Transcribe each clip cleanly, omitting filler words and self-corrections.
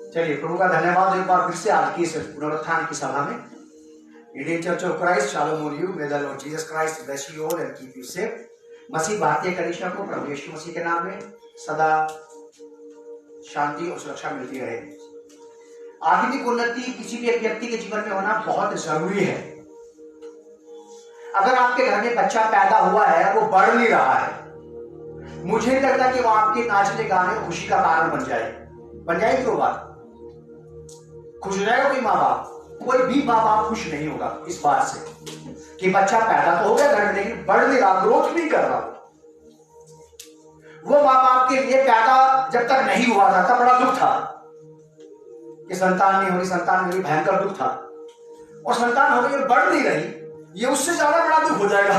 चलिए, प्रभु का धन्यवाद एक बार फिर से आज की इस पुनरुत्थान की सभा में। Indian church of Christ, shalom on you, may the Lord Jesus Christ bless you all and keep you safe. मसीह भारतीय कलीसिया को प्रभु यीशु मसीह के नाम में सदा शांति और सुरक्षा मिलती रहे। आत्मिक उन्नति किसी भी एक व्यक्ति के जीवन में होना बहुत जरूरी है। अगर आपके घर में बच्चा पैदा हुआ है, वो बढ़ नहीं रहा है, मुझे नहीं लगता कि वो आपके नाचने गाने खुशी का कारण बन जाएगी। वो बात खुश हो जाएगा कोई माँ बाप? कोई भी माँ बाप खुश नहीं होगा इस बात से कि बच्चा पैदा तो हो गया घर में, लेकिन बढ़ नहीं रहा, ग्रोथ नहीं कर रहा। वो माँ बाप के लिए पैदा जब तक नहीं हुआ था तब बड़ा दुख था कि संतान नहीं हो रही, भयंकर दुख था। और संतान हो गई, बढ़ नहीं रही, ये उससे ज्यादा बड़ा दुख हो जाएगा।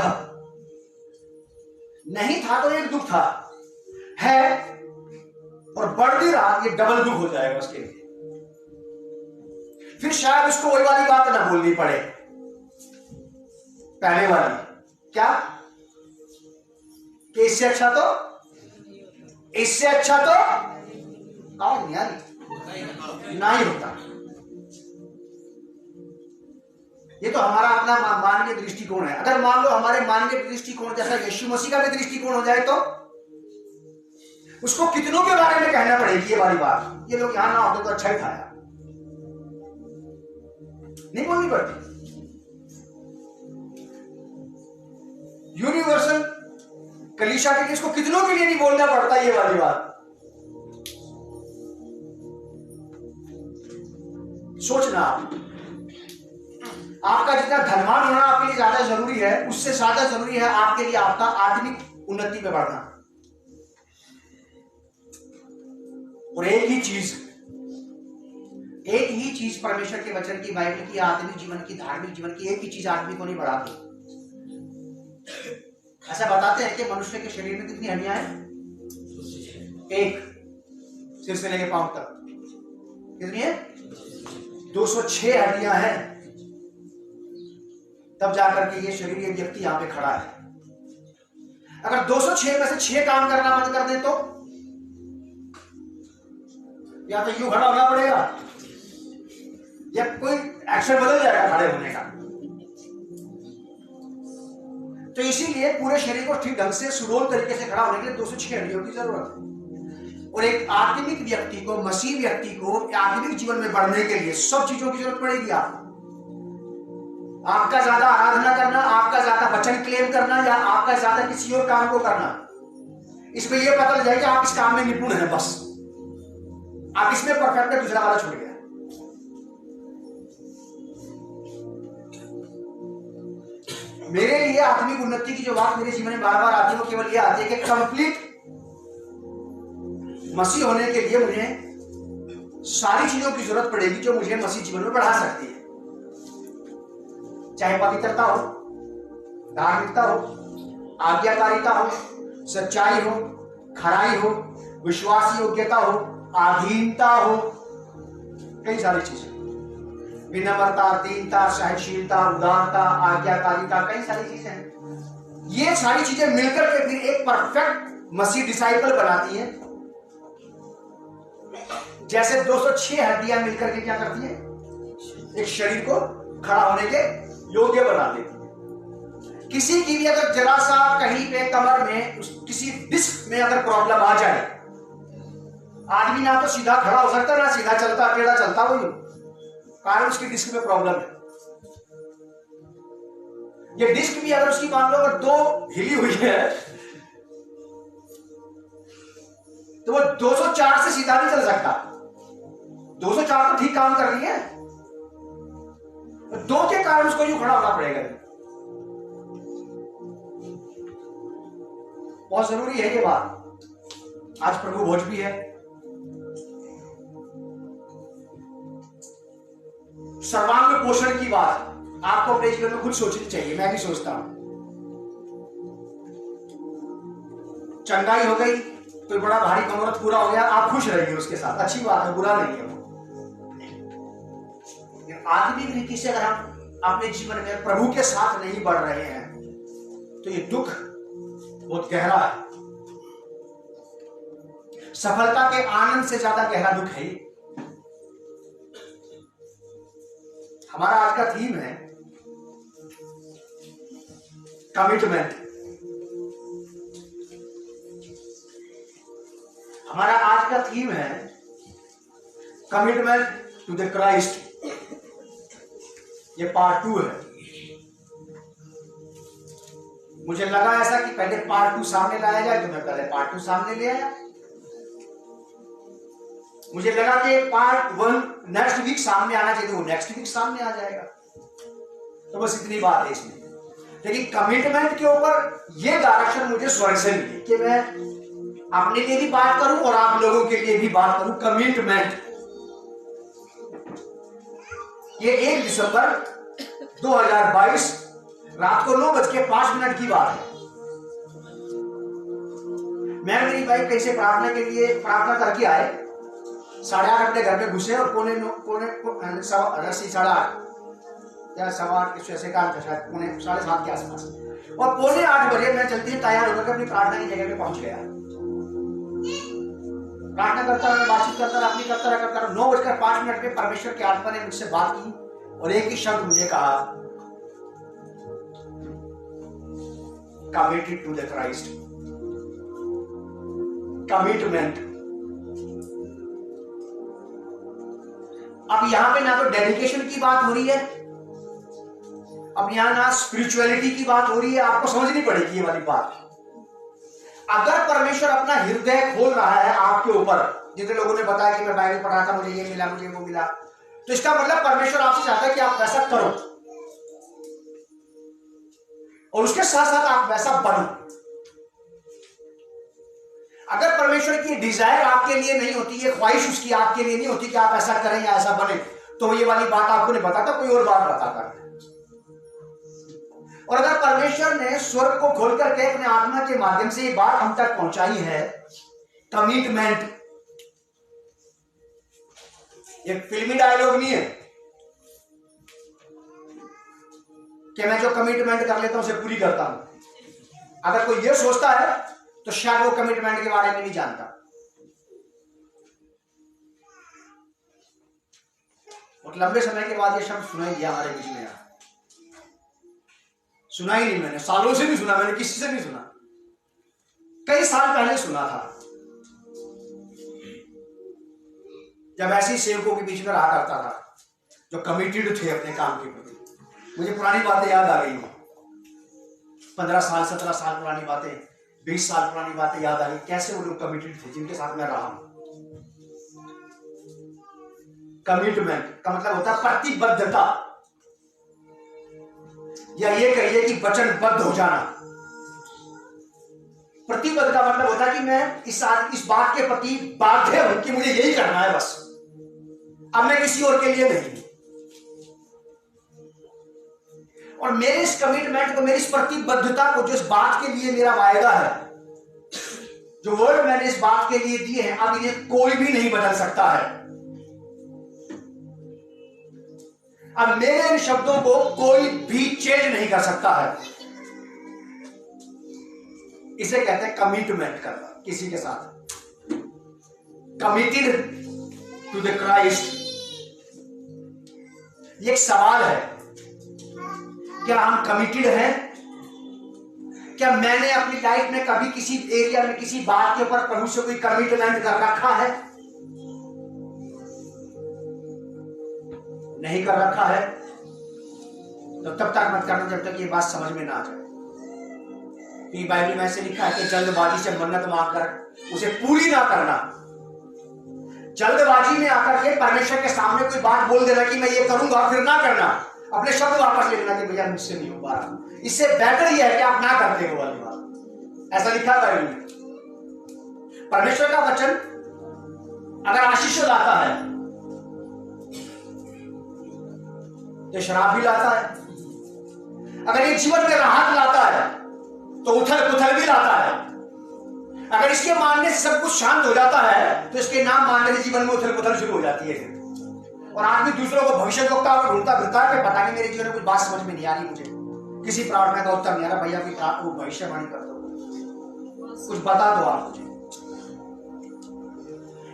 नहीं था तो एक दुख था, है और बढ़ नहीं रहा, ये डबल दुख हो जाएगा उसके लिए। फिर शायद उसको वही वाली बात ना बोलनी पड़े, पहले वाली, क्या कि इससे अच्छा तो और ना ही होता। ये तो हमारा अपना मानवीय दृष्टिकोण है। अगर मान लो हमारे मानवीय दृष्टिकोण जैसा यीशु मसीह का भी दृष्टिकोण हो जाए तो उसको कितनों के बारे में कहना पड़ेगी ये वाली बात। ये लोग यहां ना होते तो अच्छा ही था यार, नहीं बोलनी पड़ती। यूनिवर्सल कलीसिया के लिए इसको कितनों के लिए नहीं बोलना पड़ता ये वाली बात। सोचना, आपका जितना धनवान होना आपके लिए ज्यादा जरूरी है, उससे ज्यादा जरूरी है आपके लिए आपका आत्मिक उन्नति में बढ़ना। और एक ही चीज परमेश्वर के वचन की, बाइबल की, आत्मिक जीवन की, धार्मिक जीवन की एक ही चीज आदमी को नहीं बढ़ाती। ऐसा बताते हैं कि मनुष्य के शरीर में कितनी हड्डियां हैं? एक, सिर से लेकर पांव तक कितनी है? 206 हड्डियां हैं। तब जाकर के ये शरीर, ये व्यक्ति यहां पे खड़ा है। अगर 206 में से 6 काम करना बंद कर दे तो या तो यूं खड़ा होना पड़ेगा या कोई एक्शन बदल जाएगा खड़े होने का। तो इसीलिए पूरे शरीर को ठीक ढंग से सुडौल तरीके से खड़ा होने के लिए 206 हड्डियों की जरूरत है। और एक आत्मिक व्यक्ति को, मसीह व्यक्ति को आत्मिक जीवन में बढ़ने के लिए सब चीजों की जरूरत पड़ेगी। आपका ज्यादा आराधना करना, आपका ज्यादा वचन क्लेम करना, या आपका ज्यादा किसी और काम को करना, इसमें यह पता लग जाए कि आप इस काम में निपुण हैं, बस आप इसमें परफेक्ट है, दूसरा वाला छूट गया। मेरे लिए आत्मिक उन्नति की जो बात मेरे जीवन में बार बार आती है, वो केवल ये आती है कि कंप्लीट मसीह होने के लिए मुझे सारी चीजों की जरूरत पड़ेगी जो मुझे मसीह जीवन में बढ़ा सकती है। चाहे पवित्रता हो, धार्मिकता हो, आज्ञाकारिता हो, सच्चाई हो, खराई हो, विश्वास योग्यता हो, अधीनता हो, कई सारी चीजें, विनम्रता, दीनता, सहनशीलता, उदारता, आज्ञाकारिता, कई सारी चीजें हैं। ये सारी चीजें मिलकर के फिर एक परफेक्ट मसीह डिसाइपल बनाती हैं। जैसे 206 हड्डियां मिलकर के क्या करती हैं? एक शरीर को खड़ा होने के योग्य बना देती है। किसी की भी अगर जरा सा कहीं पे कमर में, किसी डिस्क में अगर प्रॉब्लम आ जाए, आदमी ना तो सीधा खड़ा हो सकता, ना सीधा चलता, अकेला चलता, वो कारण उसकी डिस्क में प्रॉब्लम है। ये डिस्क भी अगर उसकी मान लो अगर 2 हिली हुई है तो वो 204 से सीधा नहीं चल सकता। 204 तो ठीक काम कर रही है, 2 के कारण उसको यूं खड़ा होना पड़ेगा। बहुत जरूरी है ये बात। आज प्रभु भोज भी है। सर्वांग पोषण की बात आपको अपने जीवन में खुद सोचनी चाहिए, मैं भी सोचता हूं। चंगाई हो गई, कोई बड़ा भारी मनोरथ पूरा हो गया, आप खुश रहेंगे उसके साथ, अच्छी बात है, बुरा नहीं है वो। आत्मिक रीति से अगर हम अपने जीवन में प्रभु के साथ नहीं बढ़ रहे हैं तो ये दुख बहुत गहरा है। सफलता के आनंद से ज्यादा गहरा दुख है। हमारा आज का थीम है कमिटमेंट। हमारा आज का थीम है कमिटमेंट टू द क्राइस्ट। ये पार्ट 2 है। मुझे लगा ऐसा कि पहले पार्ट 2 सामने लाया जाए, तो मैं पहले पार्ट 2 सामने ले आया। मुझे लगा कि पार्ट 1 नेक्स्ट वीक सामने आना चाहिए, वो नेक्स्ट वीक सामने आ जाएगा। तो बस इतनी बात है इसमें। लेकिन कमिटमेंट के ऊपर ये डायरेक्शन मुझे स्वर्ग से मिली कि मैं अपने लिए भी बात करूं और आप लोगों के लिए भी बात करूं। कमिटमेंट। ये 1 दिसंबर 2022 रात को 9:05 की बात है। मैं मेरी वाइफ कहीं से प्रार्थना के लिए प्रार्थना करके आए, 8:30 अपने घर में घुसे और पौने 8:30 या 8:15 कुछ ऐसे काम था, शायद 7:30 के आसपास। और 7:45 बजे मैं जल्दी तैयार होकर अपनी प्रार्थना की जगह पे पहुंच गया। प्रार्थना करता रहा, बातचीत करता रहा, अपनी करता रहा। 9:05 पे परमेश्वर के आत्मा ने मुझसे बात की और एक ही शब्द मुझे कहा, committed to the Christ. Commitment. अब यहां पे ना तो डेडिकेशन की बात हो रही है, अब यहां ना स्पिरिचुअलिटी की बात हो रही है। आपको समझनी पड़ेगी ये वाली बात। अगर परमेश्वर अपना हृदय खोल रहा है आपके ऊपर, जितने लोगों ने बताया कि मैं बाइबल पढ़ा था, मुझे ये मिला, मुझे वो मिला, तो इसका मतलब परमेश्वर आपसे चाहता है कि आप वैसा करो और उसके साथ साथ आप वैसा बनो। अगर परमेश्वर की डिजायर आपके लिए नहीं होती, ये ख्वाहिश उसकी आपके लिए नहीं होती कि आप ऐसा करें या ऐसा बने, तो ये वाली बात आपको नहीं बताता, कोई और बात बताता। और अगर परमेश्वर ने स्वर्ग को खोल करके अपने आत्मा के माध्यम से ये बात हम तक पहुंचाई है, कमिटमेंट। ये फिल्मी डायलॉग नहीं है कि मैं जो कमिटमेंट कर लेता हूं उसे पूरी करता हूं। अगर कोई ये सोचता है तो शायद वो कमिटमेंट के बारे में नहीं जानता। और लंबे समय के बाद ये शब्द सुना ही दिया हमारे बीच में। यार सुना ही नहीं, मैंने सालों से नहीं सुना, मैंने किसी से नहीं सुना। कई साल पहले सुना था, जब ऐसे सेवकों के बीच में रहा करता था जो कमिटेड थे अपने काम के प्रति। मुझे पुरानी बातें याद आ गई, 15 साल 17 साल पुरानी बातें, 20 साल पुरानी बातें याद आ गई, कैसे वो लोग कमिटेड थे जिनके साथ मैं रहा हूं। कमिटमेंट का मतलब होता है प्रतिबद्धता, या ये कहिए कि वचनबद्ध हो जाना। प्रतिबद्ध का मतलब होता है कि मैं इस बात के प्रति बाध्य हूं कि मुझे यही करना है, बस अब मैं किसी और के लिए नहीं। और मेरे इस कमिटमेंट को, मेरी इस प्रतिबद्धता को, जो इस बात के लिए मेरा वायदा है, जो वर्ड मैंने इस बात के लिए दिए हैं, अब इन्हें कोई भी नहीं बदल सकता है। अब मेरे इन शब्दों को कोई भी चेंज नहीं कर सकता है। इसे कहते हैं कमिटमेंट करना किसी के साथ। Committed to the Christ. ये एक सवाल है, क्या हम कमिटेड हैं? क्या मैंने अपनी लाइफ में कभी किसी एरिया में, किसी बात के ऊपर प्रभु से कोई कमिटमेंट कर रखा है? नहीं कर रखा है तो तब तक मत करना जब तक ये बात समझ में ना आ जाए। कि बाइबल में ऐसे लिखा है कि जल्दबाजी से मन्नत मांगकर उसे पूरी ना करना। जल्दबाजी में आकर के परमेश्वर के सामने कोई बात बोल देना कि मैं ये करूंगा, फिर ना करना, अपने शब्द वापस ले लेना कि भैया मुझसे नहीं हो पा रहा। इससे बेहतर ये है कि आप ना करते हो वाली बात। ऐसा लिखा है बाइबल में। परमेश्वर का वचन अगर आशीष लाता है तो शराब भी लाता है। अगर ये जीवन में राहत लाता है तो उथल पुथल भी लाता है। अगर इसके मानने से सब कुछ शांत हो जाता है तो इसके नाम मानने से जीवन में उथल पुथल शुरू हो जाती है। और आदमी दूसरों को भविष्यवक्ता को ढूंढता फिरता है कि पता नहीं मेरे जीवन में कुछ बात समझ में नहीं आ रही, मुझे किसी प्रार्थना का उत्तर नहीं आ रहा। भैया कोई भविष्यवाणी कर दो, कुछ बता दो आप मुझे।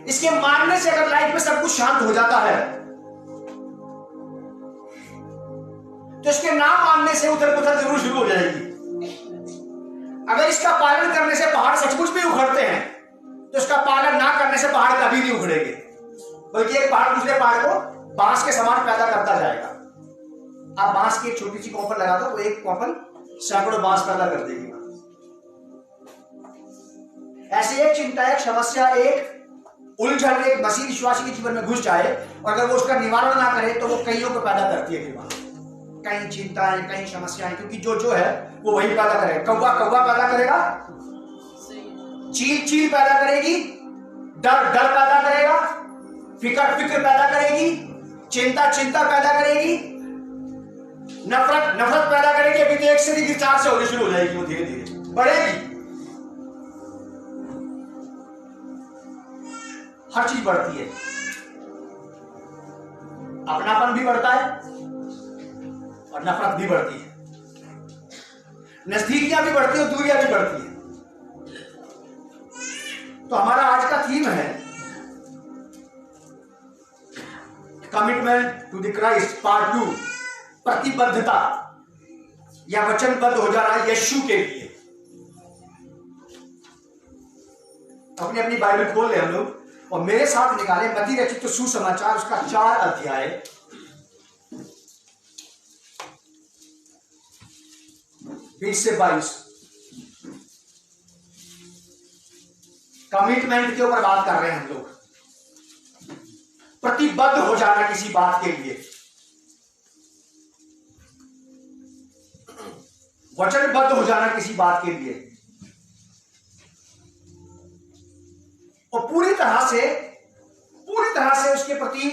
इसके मानने से अगर लाइफ में सब कुछ शांत हो जाता है तो इसके ना मानने से उथल पुथल जरूर शुरू हो जाएगी। अगर इसका पालन करने से पहाड़ सचमुच में उखड़ते हैं तो इसका पालन ना करने से पहाड़ कभी नहीं उखड़ेंगे, बल्कि एक पहाड़ दूसरे पहाड़ को बांस के समान पैदा करता जाएगा। आप बांस की एक छोटी सी कॉपर लगा दो, वो एक कॉपर सैकड़ों बांस पैदा कर देगी। ऐसी एक चिंता, एक समस्या, एक उलझन एक मसीह विश्वासी के जीवन में घुस जाए और अगर वो उसका निवारण ना करे तो वो कईयों को पैदा करती है। कई चिंताएं, कई समस्याएं, क्योंकि जो है वो वही पैदा करेगा। कौवा कौवा पैदा करेगा, चील चील पैदा करेगी, डर डर पैदा करेगा, फिक्र फिक्र पैदा करेगी, चिंता चिंता पैदा करेगी, नफरत नफरत पैदा करेगी। अभी तो एक से नहीं 4 से होनी शुरू हो जाएगी, वो धीरे धीरे बढ़ेगी। हर चीज बढ़ती है, अपनापन भी बढ़ता है और नफरत भी बढ़ती है, नजदीकियां भी बढ़ती है और दूरियां भी बढ़ती है। तो हमारा आज का थीम है commitment to the Christ part 2, प्रतिबद्धता या वचनबद्ध हो जाना यीशु के लिए। अपनी अपनी बाइबल खोल ले हम लोग और मेरे साथ निकाले मत्ती रचित तो सुसमाचार, उसका 4 अध्याय 20 से 22। कमिटमेंट के ऊपर बात कर रहे हैं हम लोग, प्रतिबद्ध हो जाना किसी बात के लिए, वचनबद्ध हो जाना किसी बात के लिए और पूरी तरह से उसके प्रति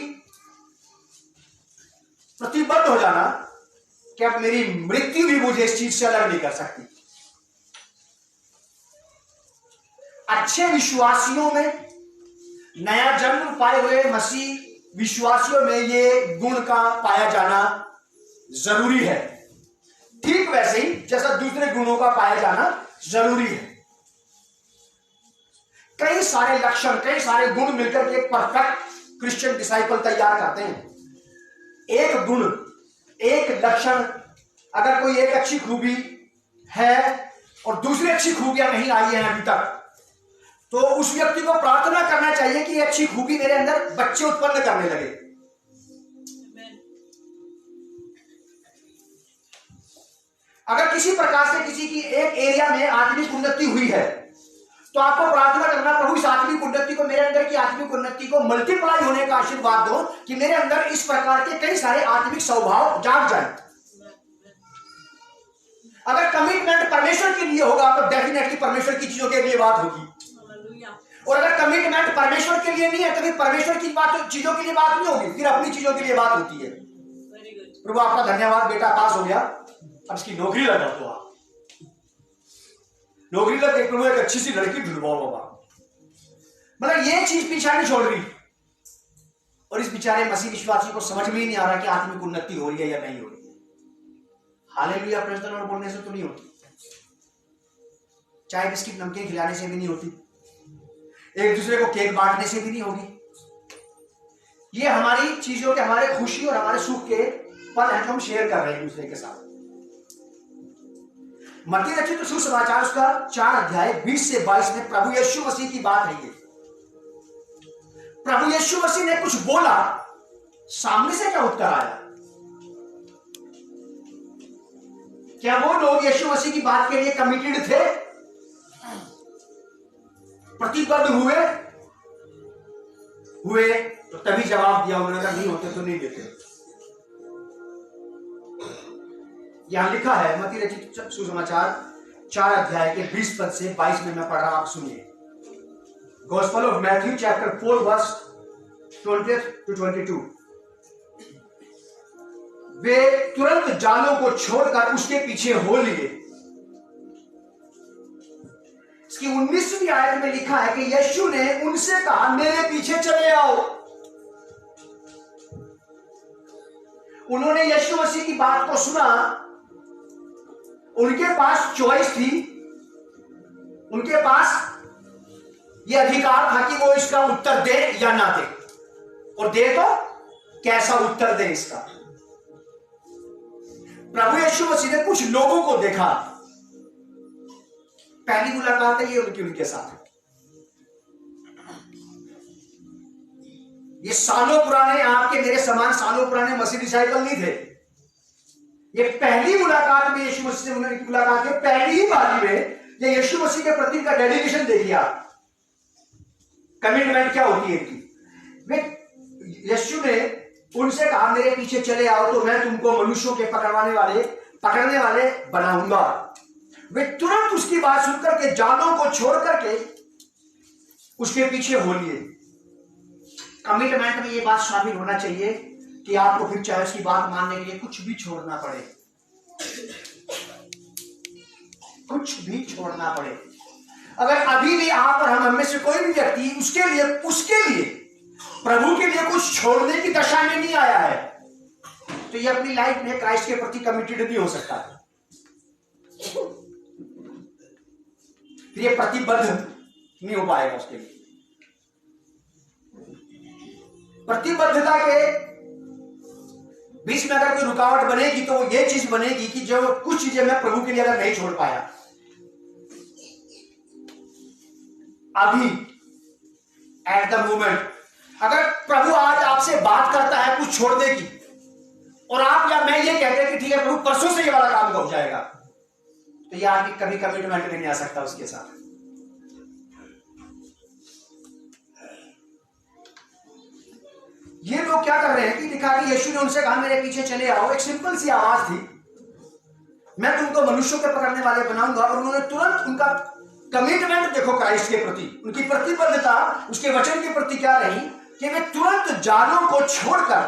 प्रतिबद्ध हो जाना कि अब मेरी मृत्यु भी मुझे इस चीज से अलग नहीं कर सकती। अच्छे विश्वासियों में, नया जन्म पाए हुए मसीह विश्वासियों में ये गुण का पाया जाना जरूरी है, ठीक वैसे ही जैसा दूसरे गुणों का पाया जाना जरूरी है। कई सारे लक्षण, कई सारे गुण मिलकर के एक परफेक्ट क्रिश्चियन डिसाइपल तैयार करते हैं। एक गुण, एक लक्षण, अगर कोई एक अच्छी खूबी है और दूसरी अच्छी खूबियां नहीं आई हैं अभी तक, तो उस व्यक्ति को प्रार्थना करना चाहिए कि अच्छी खूबी मेरे अंदर बच्चे उत्पन्न करने लगे। अगर किसी प्रकार से किसी की एक एरिया में आत्मिक उन्नति हुई है तो आपको प्रार्थना करना, प्रभु इस आत्मिक उन्नति को, मेरे अंदर की आत्मिक उन्नति को मल्टीप्लाई होने का आशीर्वाद दो कि मेरे अंदर इस प्रकार के कई सारे आत्मिक स्वभाव जाग जाएं। अगर कमिटमेंट परमेश्वर के लिए होगा तो डेफिनेटली परमेश्वर की चीजों के लिए बात होगी, और अगर कमिटमेंट परमेश्वर के लिए नहीं है तो फिर परमेश्वर की बात, चीजों के लिए बात नहीं होगी, फिर अपनी चीजों के लिए बात होती है। प्रभु आपका धन्यवाद, बेटा पास हो गया, अब इसकी नौकरी लगा दो। आप नौकरी लग गई, प्रभु एक अच्छी सी लड़की ढूंढवाओ बाबा। मतलब ये चीज पीछा नहीं छोड़ रही, और इस बेचारे मसीह विश्वासी को समझ में ही नहीं आ रहा कि आत्मिक उन्नति हो रही है या नहीं हो रही है। हालेलुया, प्रेज़ द लॉर्ड बोलने से तो नहीं होती, चाय बिस्किट नमकीन खिलाने से भी नहीं होती, एक दूसरे को केक बांटने से भी नहीं होगी। ये हमारी चीजों के, हमारे खुशी और हमारे सुख के पल हैं जो हम शेयर कर रहे हैं दूसरे के साथ। मत्ती रचित सुसमाचार उसका 4 अध्याय 20 से 22 में प्रभु यीशु मसीह की बात है। ये प्रभु यीशु मसीह ने कुछ बोला, सामने से क्या उत्तर आया? क्या वो लोग यीशु मसीह की बात के लिए कमिटेड थे, प्रतिबद्ध हुए तो तभी जवाब दिया उन्होंने, अगर नहीं होते तो नहीं देते। यहां लिखा है मत्ती रचित सुसमाचार 4 अध्याय के 20 पद से 22 में मैं पढ़ रहा, आप सुनिए। Gospel of Matthew chapter 4 verse 20 to 22। वे तुरंत जालों को छोड़कर उसके पीछे हो लिए। इसकी 19वीं आयत में लिखा है कि यीशु ने उनसे कहा, मेरे पीछे चले आओ। उन्होंने यीशु मसीह की बात को सुना, उनके पास चॉइस थी, उनके पास यह अधिकार था कि वो इसका उत्तर दे या ना दे, और दे तो कैसा उत्तर दे इसका। प्रभु यीशु मसीह ने कुछ लोगों को देखा। पहली मुलाकात है ये उनके साथ। ये सालों पुराने, आपके मेरे समान सालों पुराने मसीह डिसाइपल नहीं थे। ये पहली मुलाकात में यीशु मसीह से उनकी मुलाकात है। पहली ही बारी में ये यीशु मसीह के प्रति का डेडिकेशन देखिए आप। कमिटमेंट क्या होती है इनकी। यीशु ने उनसे कहा मेरे पीछे चले आओ तो मैं तुमको मनुष्यों के पकड़ने वाले बनाऊंगा। वे तुरंत उसकी बात सुनकर के जालों को छोड़ करके उसके पीछे हो लिए। कमिटमेंट में ये बात शामिल होना चाहिए कि आपको फिर चाहे उसकी बात मानने के लिए कुछ भी छोड़ना पड़े, कुछ भी छोड़ना पड़े। अगर अभी भी आप और हम में से कोई भी व्यक्ति उसके लिए प्रभु के लिए कुछ छोड़ने की दशा में नहीं आया है तो ये अपनी लाइफ में क्राइस्ट के प्रति कमिटेड नहीं हो सकता। फिर ये प्रतिबद्ध नहीं हो पाएगा उसके लिए। प्रतिबद्धता के बीच में अगर कोई रुकावट बनेगी तो वो ये चीज बनेगी कि जो कुछ चीजें मैं प्रभु के लिए अगर नहीं छोड़ पाया अभी एट द मोमेंट, अगर प्रभु आज आपसे बात करता है कुछ छोड़ने की और आप या मैं ये कहते हैं कि ठीक है प्रभु परसों से ये वाला काम हो जाएगा, तो ये आदमी कभी कमिटमेंट में नहीं आ सकता उसके साथ। ये लोग क्या कर रहे हैं कि लिखा कि यीशु ने उनसे कहा मेरे पीछे चले आओ। एक सिंपल सी आवाज थी, मैं तुमको मनुष्यों के पकड़ने वाले बनाऊंगा। और उन्होंने तुरंत उनका कमिटमेंट देखो क्राइस्ट के प्रति, उनकी प्रतिबद्धता उसके वचन के प्रति क्या रही कि वे तुरंत जालों को छोड़कर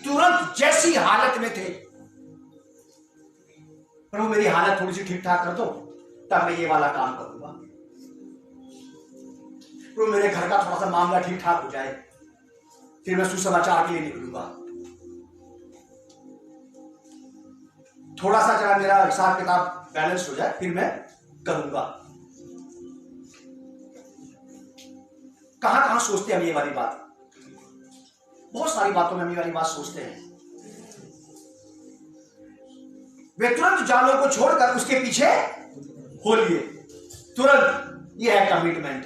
तुरंत जैसी हालत में थे, प्रभु मेरी हालत थोड़ी सी ठीक ठाक कर दो तब मैं ये वाला काम करूंगा। प्रभु मेरे घर का थोड़ा सा मामला ठीक ठाक हो जाए फिर मैं सुसमाचार के लिए निकलूंगा। थोड़ा सा जरा मेरा हिसाब किताब बैलेंस हो जाए फिर मैं करूंगा। कहां कहां सोचते हैं हम ये वाली बात, बहुत सारी बातों में हम ये वाली बात सोचते हैं। वे तुरंत जालों को छोड़कर उसके पीछे हो लिए, तुरंत। ये है कमिटमेंट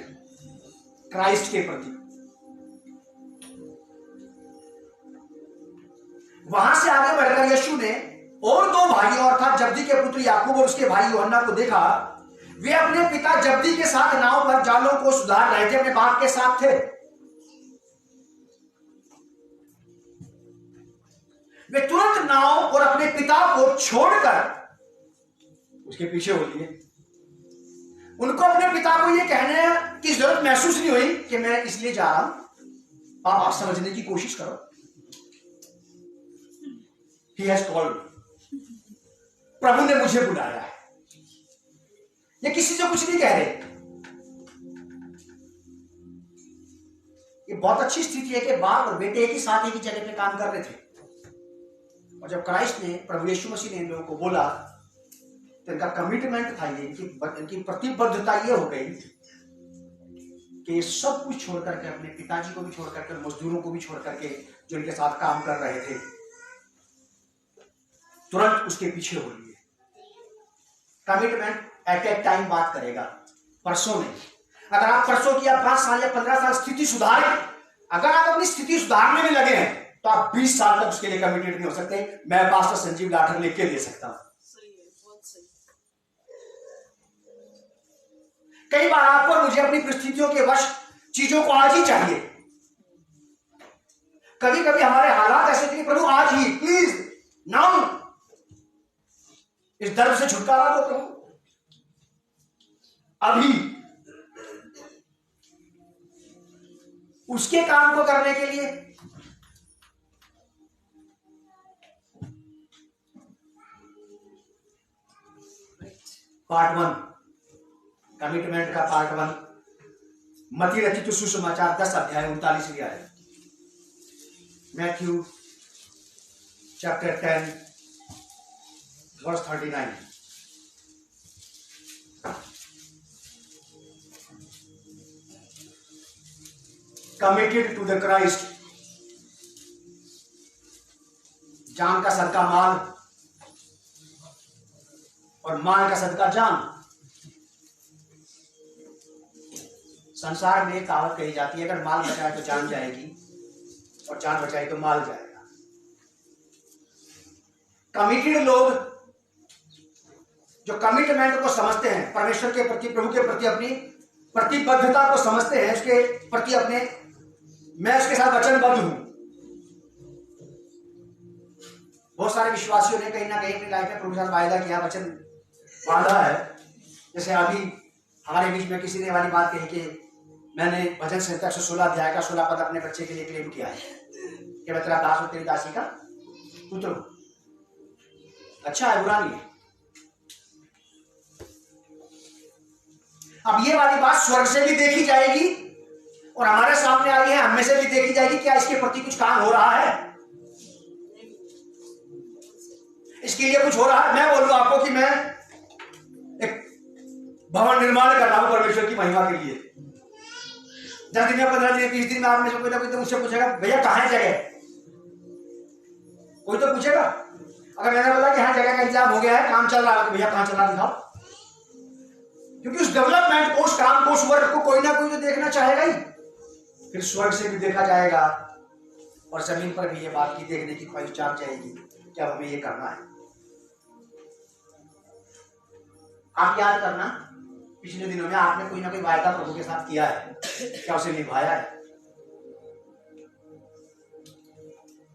क्राइस्ट के प्रति। वहां से आगे बढ़कर यीशु ने और दो भाइयों अर्थात जब्दी के पुत्र याकूब और उसके भाई यूहन्ना को देखा। वे अपने पिता जब्दी के साथ नाव पर जालों को सुधार रहे थे, अपने बाप के साथ थे। वे तुरंत नाव और अपने पिता को छोड़कर उसके पीछे हो लिए। उनको अपने पिता को यह कहने की जरूरत महसूस नहीं हुई कि मैं इसलिए जा रहा हूं, आप समझने की कोशिश करो। He has called me. प्रभु ने मुझे बुलाया है। ये किसी से कुछ नहीं कह रहे। ये बहुत अच्छी स्थिति है कि बाप और बेटे एक ही साथ एक ही जगह पे काम कर रहे थे। और जब क्राइस्ट ने, प्रभु यीशु मसीह ने इन लोगों को बोला तो इनका कमिटमेंट था ये, इनकी प्रतिबद्धता ये हो गई कि ये सब कुछ छोड़ करके, अपने पिताजी को भी छोड़ करके, मजदूरों को भी छोड़ करके जो इनके साथ काम कर रहे थे, तुरंत उसके पीछे हो लिए। कमिटमेंट एट ए टाइम बात करेगा, परसों नहीं। अगर आप परसों की या 5 साल या 15 साल स्थिति सुधारें, अगर आप अपनी स्थिति सुधारने में लगे हैं तो आप 20 साल तक उसके लिए कमिटेड नहीं हो सकते। मैं पास्टर संजीव लाठर लिख के दे सकता हूं। कई बार आपको और मुझे अपनी परिस्थितियों के वश चीजों को आज ही चाहिए। कभी कभी हमारे हालात ऐसे थे कि प्रभु आज ही, प्लीज नाउ, इस दर्द से छुटकारा दो प्रभु अभी। उसके काम को करने के लिए पार्ट 1, कमिटमेंट का पार्ट 1, मत्ती रचित सुसमाचार 10 अध्याय 39 आए, Matthew chapter 10 verse 39। Committed to the Christ। जान का सदका माल और माल का सदका जान। संसार में कहावत कही जाती है, अगर माल बचाए तो जान जाएगी और जान बचाए तो माल जाएगा। कमिटेड लोग जो कमिटमेंट को समझते हैं, परमेश्वर के प्रति, प्रभु के प्रति अपनी प्रतिबद्धता को समझते हैं, उसके प्रति अपने, मैं उसके साथ वचनबद्ध हूं। बहुत सारे विश्वासियों ने कहीं ना कहीं अपनी लाइफ में प्रभु के साथ वायदा किया, वचन बांधा है। जैसे अभी हमारे बीच में किसी ने वाली बात कही कि मैंने भजन संहिता 116 अध्याय का 16 पद अपने बच्चे के लिए क्लेम किया है कि मैं तेरा दास और तेरी दासी का पुत्र हूं। अच्छा है, बुरा नहीं है। अब ये वाली बात स्वर्ग से भी देखी जाएगी और हमारे सामने आई है, हमें से भी देखी जाएगी। क्या इसके प्रति कुछ काम हो रहा है? इसके लिए कुछ हो रहा है? मैं बोलूं आपको कि मैं एक भवन निर्माण कर रहा हूं परमेश्वर की महिमा के लिए। 10 दिन में, 15 दिन, 20 दिन में आप में से कोई ना कोई तो मुझसे पूछेगा, भैया कहां है जगह? कोई तो पूछेगा। अगर मैंने बोला कि हाँ जगह का इंतजाम हो गया है, काम चल रहा है, तो भैया कहां चल रहा दिखाओ। क्योंकि उस डेवलपमेंट को, उस काम को, उस वर्क को कोई ना कोई तो देखना चाहेगा ही। फिर स्वर्ग से भी देखा जाएगा और जमीन पर भी ये बात की देखने की ख्वाहिश जाग जाएगी कि अब हमें ये करना है। आप याद करना, पिछले दिनों में आपने कोई ना कोई वायदा प्रभु के साथ किया है, क्या उसे निभाया है?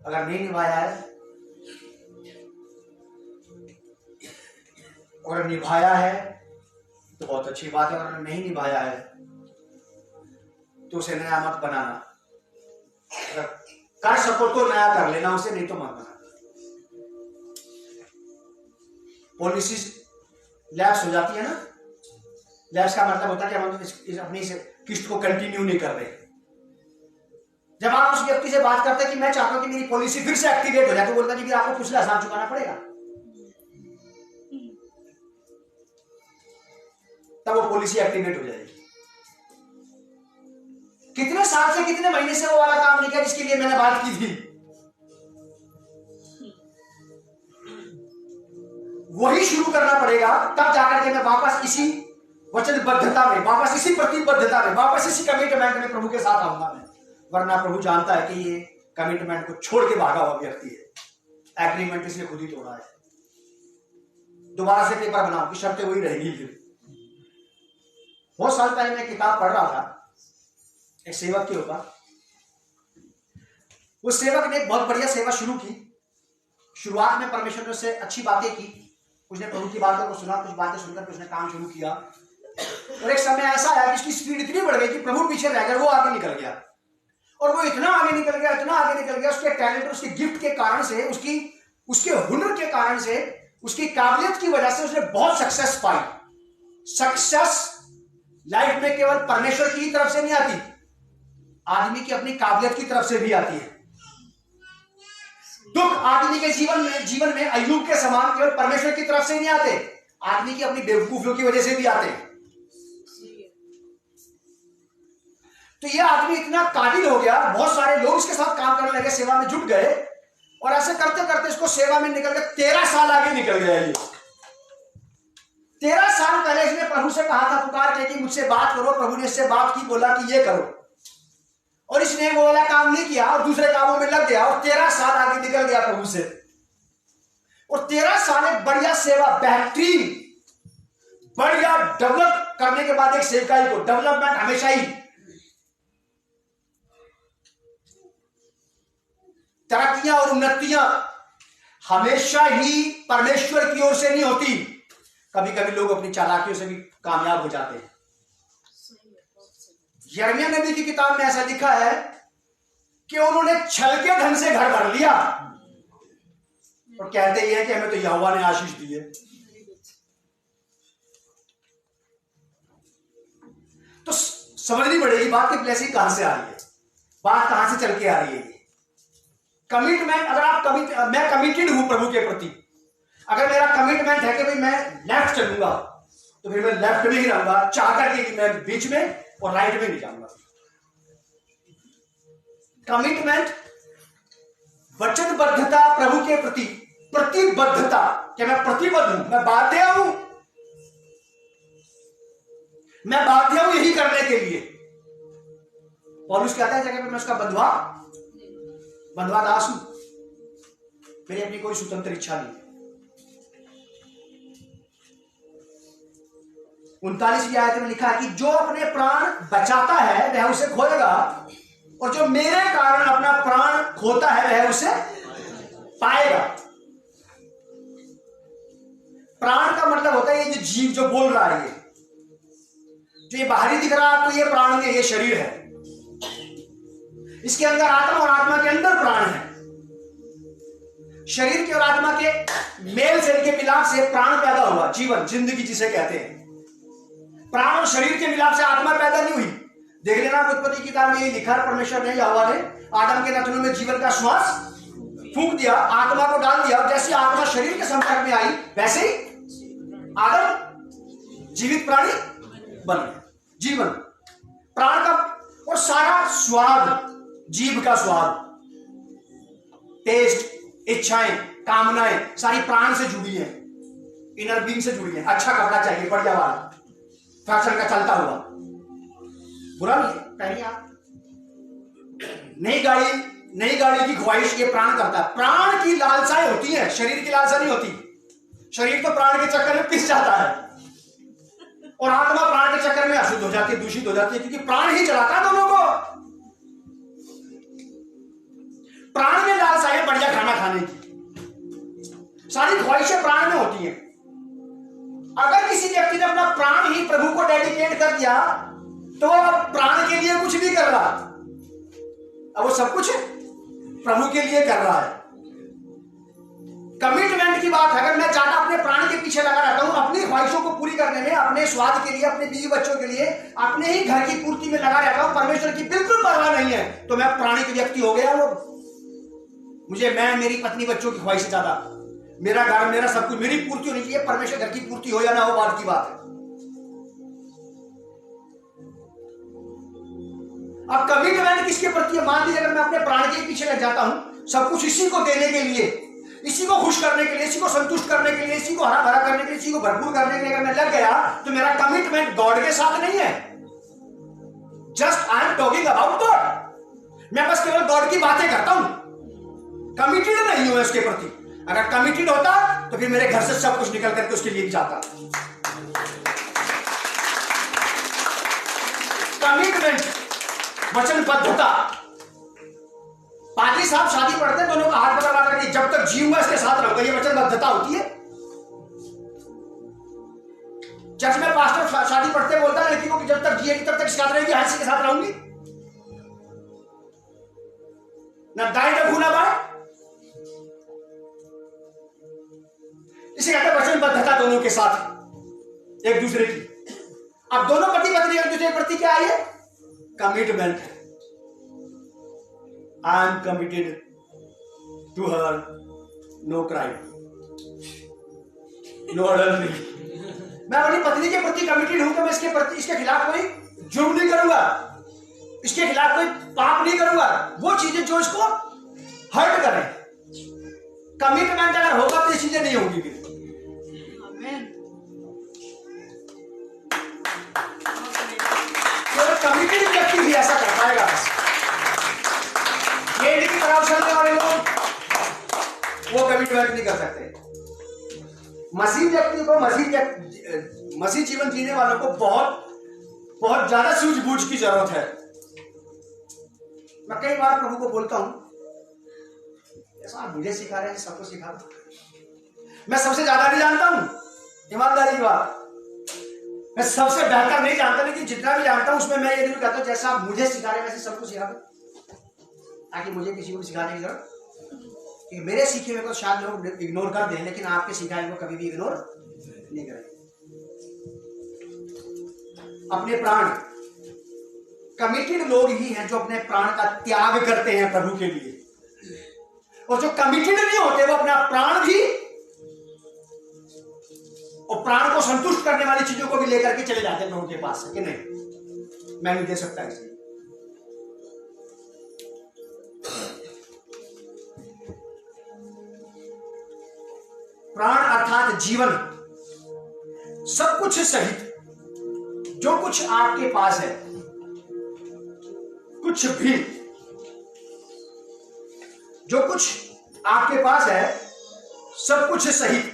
अगर नहीं निभाया है, अगर निभाया है तो बहुत अच्छी बात है। अगर नहीं निभाया है तो उसे नया मत बनाना। अगर कर सको तो नया कर लेना उसे, नहीं तो मत बनाना। पॉलिसीज लैप्स हो जाती है ना। लैप्स का मतलब होता है कि हम अपनी किस्त को कंटिन्यू नहीं कर रहे। जब आप उस व्यक्ति से बात करते हैं कि मैं चाहता हूं कि मेरी पॉलिसी फिर से एक्टिवेट हो जाए, तो बोलता है कि आपको पिछला हिसाब चुकाना पड़ेगा, तब वो पॉलिसी एक्टिवेट हो जाएगी। कितने साल से, कितने महीने से वो वाला काम नहीं किया जिसके लिए मैंने बात की थी, वही शुरू करना पड़ेगा। तब जाकर के मैं वापस इसी वचनबद्धता में, वापस इसी प्रतिबद्धता में, वापस इसी कमिटमेंट में प्रभु के साथ आऊंगा मैं। वरना प्रभु जानता है कि ये कमिटमेंट को छोड़ के भागा हुआ व्यक्ति है। एग्रीमेंट इसने खुद ही तोड़ा है। दोबारा से पेपर बनाओ कि शर्तें वही रहेगी। फिर बहुत साल पहले मैं किताब पढ़ रहा था एक सेवक के ऊपर। उस सेवक ने एक बहुत बढ़िया सेवा शुरू की। शुरुआत में परमेश्वर ने उससे अच्छी बातें की, उसने प्रभु की बातों को सुना, कुछ बातें सुनकर उसने काम शुरू किया। और एक समय ऐसा आया कि उसकी स्पीड इतनी बढ़ गई कि प्रभु पीछे रह गया, वो आगे निकल गया। और वो इतना आगे निकल गया, इतना आगे निकल गया, उसके टैलेंट, उसके गिफ्ट के कारण से, उसके हुनर के कारण से, उसकी काबिलियत की वजह से उसने बहुत सक्सेस पाई। सक्सेस लाइफ में केवल परमेश्वर की तरफ से नहीं आती, आदमी की अपनी काबिलियत की तरफ से भी आती है। दुख आदमी के जीवन में अय्यूब के समान केवल परमेश्वर की तरफ से नहीं आते, आदमी की अपनी बेवकूफियों की वजह से भी आते हैं। तो यह आदमी इतना काबिल हो गया, बहुत सारे लोग इसके साथ काम करने लगे, सेवा में जुट गए, और ऐसे करते करते इसको सेवा में निकल गया। 13 साल आगे निकल गया ये। 13 साल पहले इसने प्रभु से कहा था पुकार के कि मुझसे बात करो। प्रभु ने इससे बात की, बोला कि ये करो, और इसने वो वाला काम नहीं किया और दूसरे कामों में लग गया और 13 साल आगे निकल गया प्रभु से। और 13 साल एक बढ़िया सेवा, बेहतरीन, बढ़िया डेवलप करने के बाद एक सेवकाई को, डेवलपमेंट हमेशा ही, तरक्कियां और उन्नतियां हमेशा ही परमेश्वर की ओर से नहीं होती। कभी कभी लोग अपनी चालाकियों से भी कामयाब हो जाते हैं। यिर्मयाह नबी की किताब में ऐसा लिखा है कि उन्होंने छल के धन से घर भर लिया और कहते ही है कि हमें तो यहोवा ने आशीष दी है। तो समझनी पड़ेगी बात की ब्लेसिंग कहां से आ रही है, बात कहां से चल के आ रही है। कमिटमेंट, अगर आप मैं कमिटेड हूं प्रभु के प्रति, अगर मेरा कमिटमेंट है कि भाई मैं लेफ्ट चलूंगा, तो फिर मैं लेफ्ट में ही रहूंगा, चाह करके कि मैं बीच में और राइट में नहीं जाऊंगा। कमिटमेंट, वचनबद्धता, प्रभु के प्रति प्रतिबद्धता, कि मैं प्रतिबद्ध हूं, मैं बाध्य हूं, मैं बाध्य हूं यही करने के लिए। पौलुस कहता है जगह पे मैं उसका बंधुआ दास हूं, मेरी अपनी कोई स्वतंत्र इच्छा नहीं। 39वीं आयत में लिखा है कि जो अपने प्राण बचाता है वह उसे खोएगा, और जो मेरे कारण अपना प्राण खोता है वह उसे पाएगा। प्राण का मतलब होता है ये जो जीव जो बोल रहा है, ये बाहरी दिख रहा है आपको, ये प्राण नहीं, ये शरीर है। इसके अंदर आत्मा और आत्मा के अंदर प्राण है। शरीर के और आत्मा के मेल से, के मिलाप से प्राण पैदा हुआ, जीवन, जिंदगी जिसे कहते हैं। प्राण और शरीर के मिलाप से आत्मा पैदा नहीं हुई। देख लेना उत्पत्ति की किताब में ये लिखा है, परमेश्वर ने, यहोवा ने आदम के नथनों में जीवन का श्वास फूंक दिया, आत्मा को डाल दिया, और जैसे आत्मा शरीर के संपर्क में आई वैसे ही आदम जीवित प्राणी बन गया। जीवन प्राण का, और सारा स्वाद, जीव का स्वाद, टेस्ट, इच्छाएं, कामनाएं सारी प्राण से जुड़ी है, इनर बीइंग से जुड़ी है। अच्छा कपड़ा चाहिए, बढ़िया वाला, फैशन का चलता हुआ, बुरा नहीं है, पहनिए आप। नई गाड़ी की ख्वाहिश ये प्राण करता है। प्राण की लालसाएं होती है, शरीर की लालसा नहीं होती। शरीर तो प्राण के चक्कर में पिस जाता है, और आत्मा प्राण के चक्कर में अशुद्ध हो जाती है, दूषित हो जाती है, क्योंकि प्राण ही चलाता है दोनों को। प्राण में लालसा है बढ़िया खाना खाने की, सारी ख्वाहिशें प्राण में होती हैं। अगर किसी व्यक्ति ने अपना प्राण ही प्रभु को डेडिकेट कर दिया तो वो प्राण के लिए कुछ नहीं कर रहा, अब वो सब कुछ प्रभु के लिए कर रहा है। कमिटमेंट की बात है। अगर मैं ज्यादा अपने प्राण के पीछे लगा रहता हूं, अपनी ख्वाहिशों को पूरी करने में, अपने स्वाद के लिए, अपने बीवी बच्चों के लिए, अपने ही घर की पूर्ति में लगा रहता हूं, परमेश्वर की बिल्कुल परवाह नहीं है, तो मैं प्राणिक व्यक्ति हो गया। वो मुझे, मैं, मेरी पत्नी, बच्चों की ख्वाहिश ज्यादा, मेरा घर, मेरा सब कुछ, मेरी पूर्ति होनी चाहिए। परमेश्वर घर की पूर्ति हो या ना हो बात की बात है। अब कमिटमेंट किसके प्रति है? मान लीजिए अगर मैं अपने प्राण के पीछे लग जाता हूं, सब कुछ इसी को देने के लिए, इसी को खुश करने के लिए, इसी को संतुष्ट करने के लिए, इसी को हरा भरा करने के लिए, इसी को भरपूर करने के लिए अगर मैं लग गया, तो मेरा कमिटमेंट गॉड के साथ नहीं है। Just I am talking about God. मैं बस केवल गॉड की बातें करता हूं, कमिटेड नहीं हूं इसके प्रति। अगर कमिटेड होता तो फिर मेरे घर से सब कुछ निकल करके उसके लिए भी जाता। कमिटमेंट, वचनबद्धता। पादरी साहब शादी पढ़ते हैं, दोनों का हाथ पकड़ करके जब तक जीऊंगा इसके साथ रहूंगा, ये वचनबद्धता होती है। चर्च में पास्टर शादी पढ़ते बोलता है लड़की को कि जब तक जिएगी तब तक इसके साथ रहेगी, हंसी के साथ रहूंगी, ना दाएं ना भूना बाएं। इसे कहते हैं वचनबद्धता दोनों के साथ एक दूसरे की। अब दोनों पति पत्नी एक दूसरे के प्रति क्या है? कमिटमेंट है। I am committed to her, no crime, no adultery. मैं अपनी पत्नी के प्रति कमिटेड हूं, तो मैं इसके प्रति, इसके खिलाफ कोई जुर्म नहीं करूंगा, इसके खिलाफ कोई पाप नहीं करूंगा, वो चीजें जो इसको हर्ट करें। कमिटमेंट अगर होगा तो ये चीजें नहीं होगी। फिर कमिटेड व्यक्ति भी ऐसा कर पाएगा। गेंद की तरफ चलने वाले लोग वो कमिटमेंट नहीं कर सकते। मसीह व्यक्ति को, मसीह जीवन जीने वालों को बहुत ज्यादा सूझबूझ की जरूरत है। मैं कई बार प्रभु को बोलता हूं, ऐसा आप मुझे सिखा रहे हैं, सबको सिखा दो। मैं सबसे ज्यादा नहीं जानता हूं, ईमानदारी की बात, मैं सबसे बेहतर नहीं जानता, लेकिन जितना भी जानता हूं उसमें मैं ये जरूर कहता हूं जैसा आप मुझे सिखा रहे हैं वैसे सबको सिखा दो, ताकि मुझे किसी को सिखाने की जरूरत, कि मेरे सीखे हुए को शायद लोग इग्नोर कर दें, लेकिन आपके सिखाए को कभी भी इग्नोर नहीं करें। अपने प्राण, कमिटेड लोग ही हैं जो अपने प्राण का त्याग करते हैं प्रभु के लिए, और जो कमिटेड नहीं होते वो अपना प्राण भी और प्राण को संतुष्ट करने वाली चीजों को भी लेकर के चले जाते हैं प्रभु के पास कि नहीं, मैं नहीं दे सकता इसलिए। प्राण अर्थात जीवन, सब कुछ सहित जो कुछ आपके पास है, कुछ भी जो कुछ आपके पास है, सब कुछ सहित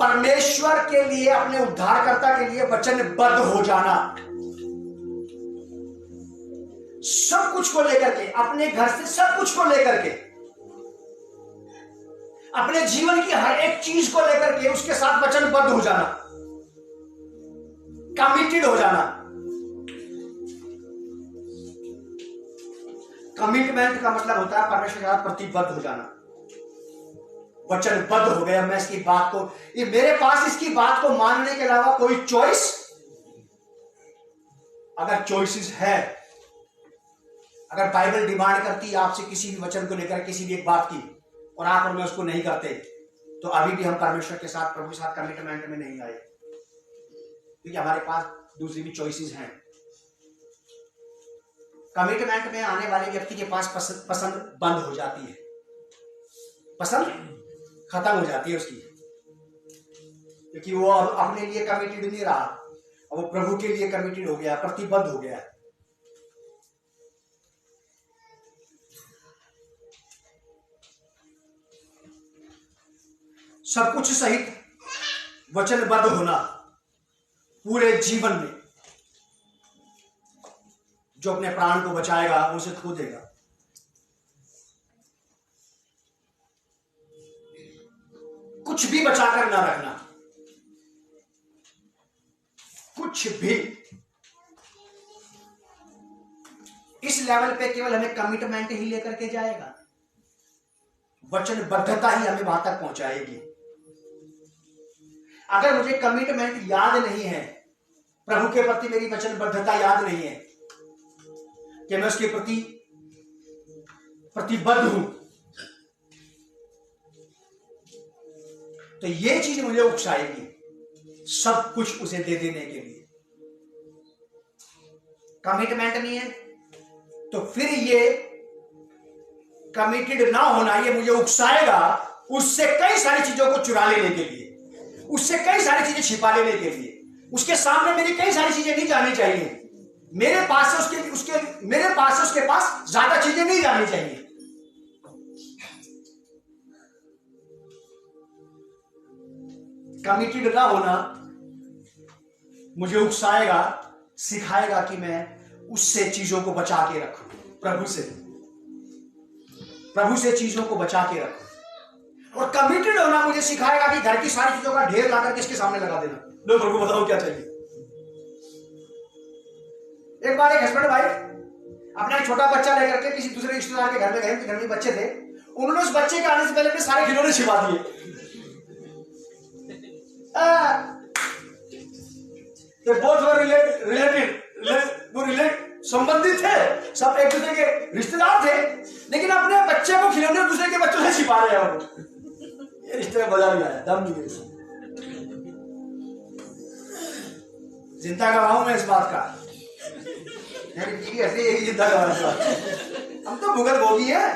परमेश्वर के लिए, अपने उद्धारकर्ता के लिए वचनबद्ध हो जाना। सब कुछ को लेकर के, अपने घर से सब कुछ को लेकर के, अपने जीवन की हर एक चीज को लेकर के उसके साथ वचनबद्ध हो जाना, कमिटेड हो जाना। कमिटमेंट का मतलब होता है परमेश्वर के साथ प्रतिबद्ध हो जाना, वचनबद्ध हो गया। मैं इसकी बात को, ये मेरे पास इसकी बात को मानने के अलावा कोई चॉइस, अगर चॉइसेस है, अगर बाइबल डिमांड करती है आपसे किसी भी वचन को लेकर, किसी भी एक बात की, और आप और मैं उसको नहीं करते, तो अभी भी हम परमेश्वर के साथ, प्रभु के साथ कमिटमेंट में नहीं आए, क्योंकि हमारे पास दूसरी भी चॉइसेस हैं। कमिटमेंट में आने वाले व्यक्ति के पास पसंद बंद हो जाती है, पसंद खत्म हो जाती है उसकी, क्योंकि वो अब अपने लिए कमिटेड नहीं रहा, अब वो प्रभु के लिए कमिटेड हो गया, प्रतिबद्ध हो गया। सब कुछ सहित वचनबद्ध होना पूरे जीवन में। जो अपने प्राण को बचाएगा उसे खो देगा। कुछ भी बचाकर ना रखना, कुछ भी। इस लेवल पे केवल हमें कमिटमेंट ही लेकर के जाएगा, वचनबद्धता ही हमें वहां तक पहुंचाएगी। अगर मुझे कमिटमेंट याद नहीं है, प्रभु के प्रति मेरी वचनबद्धता याद नहीं है कि मैं उसके प्रति प्रतिबद्ध हूं, तो ये चीज मुझे उकसाएगी सब कुछ उसे दे देने के लिए। कमिटमेंट नहीं है तो फिर ये कमिटेड ना होना ये मुझे उकसाएगा उससे कई सारी चीजों को चुरा लेने के लिए, उससे कई सारी चीजें छिपा लेने के लिए। उसके सामने मेरी कई सारी चीजें नहीं जानी चाहिए, मेरे पास से उसके पास ज्यादा चीजें नहीं जानी चाहिए। कमिटेड ना होना मुझे उकसाएगा, सिखाएगा कि मैं उससे चीजों को बचा के रखूं, प्रभु से चीजों को बचा के रखूं। और कमिटेड होना मुझे सिखाएगा कि घर की सारी चीजों का ढेर लाकर किसके सामने लगा देना, लो प्रभु बताओ क्या चाहिए। एक बार एक हस्बैंड वाइफ अपना एक छोटा बच्चा लेकर के किसी दूसरे रिश्तेदार के घर में गए, घर में बच्चे थे, उन्होंने उस बच्चे के आने से पहले अपने सारे खिलौने छिपा दिए। संबंधित थे, सब एक दूसरे के रिश्तेदार थे, लेकिन अपने बच्चे को खिलौने दूसरे के बच्चों से छिपा रहे हैं। ये रिश्ते में मजा नहीं आया, दम नहीं है। चिंता गवाऊं मैं इस बात का, मेरी बीवी ऐसे यही चिंता गवा, हम तो भुगत भोगी है।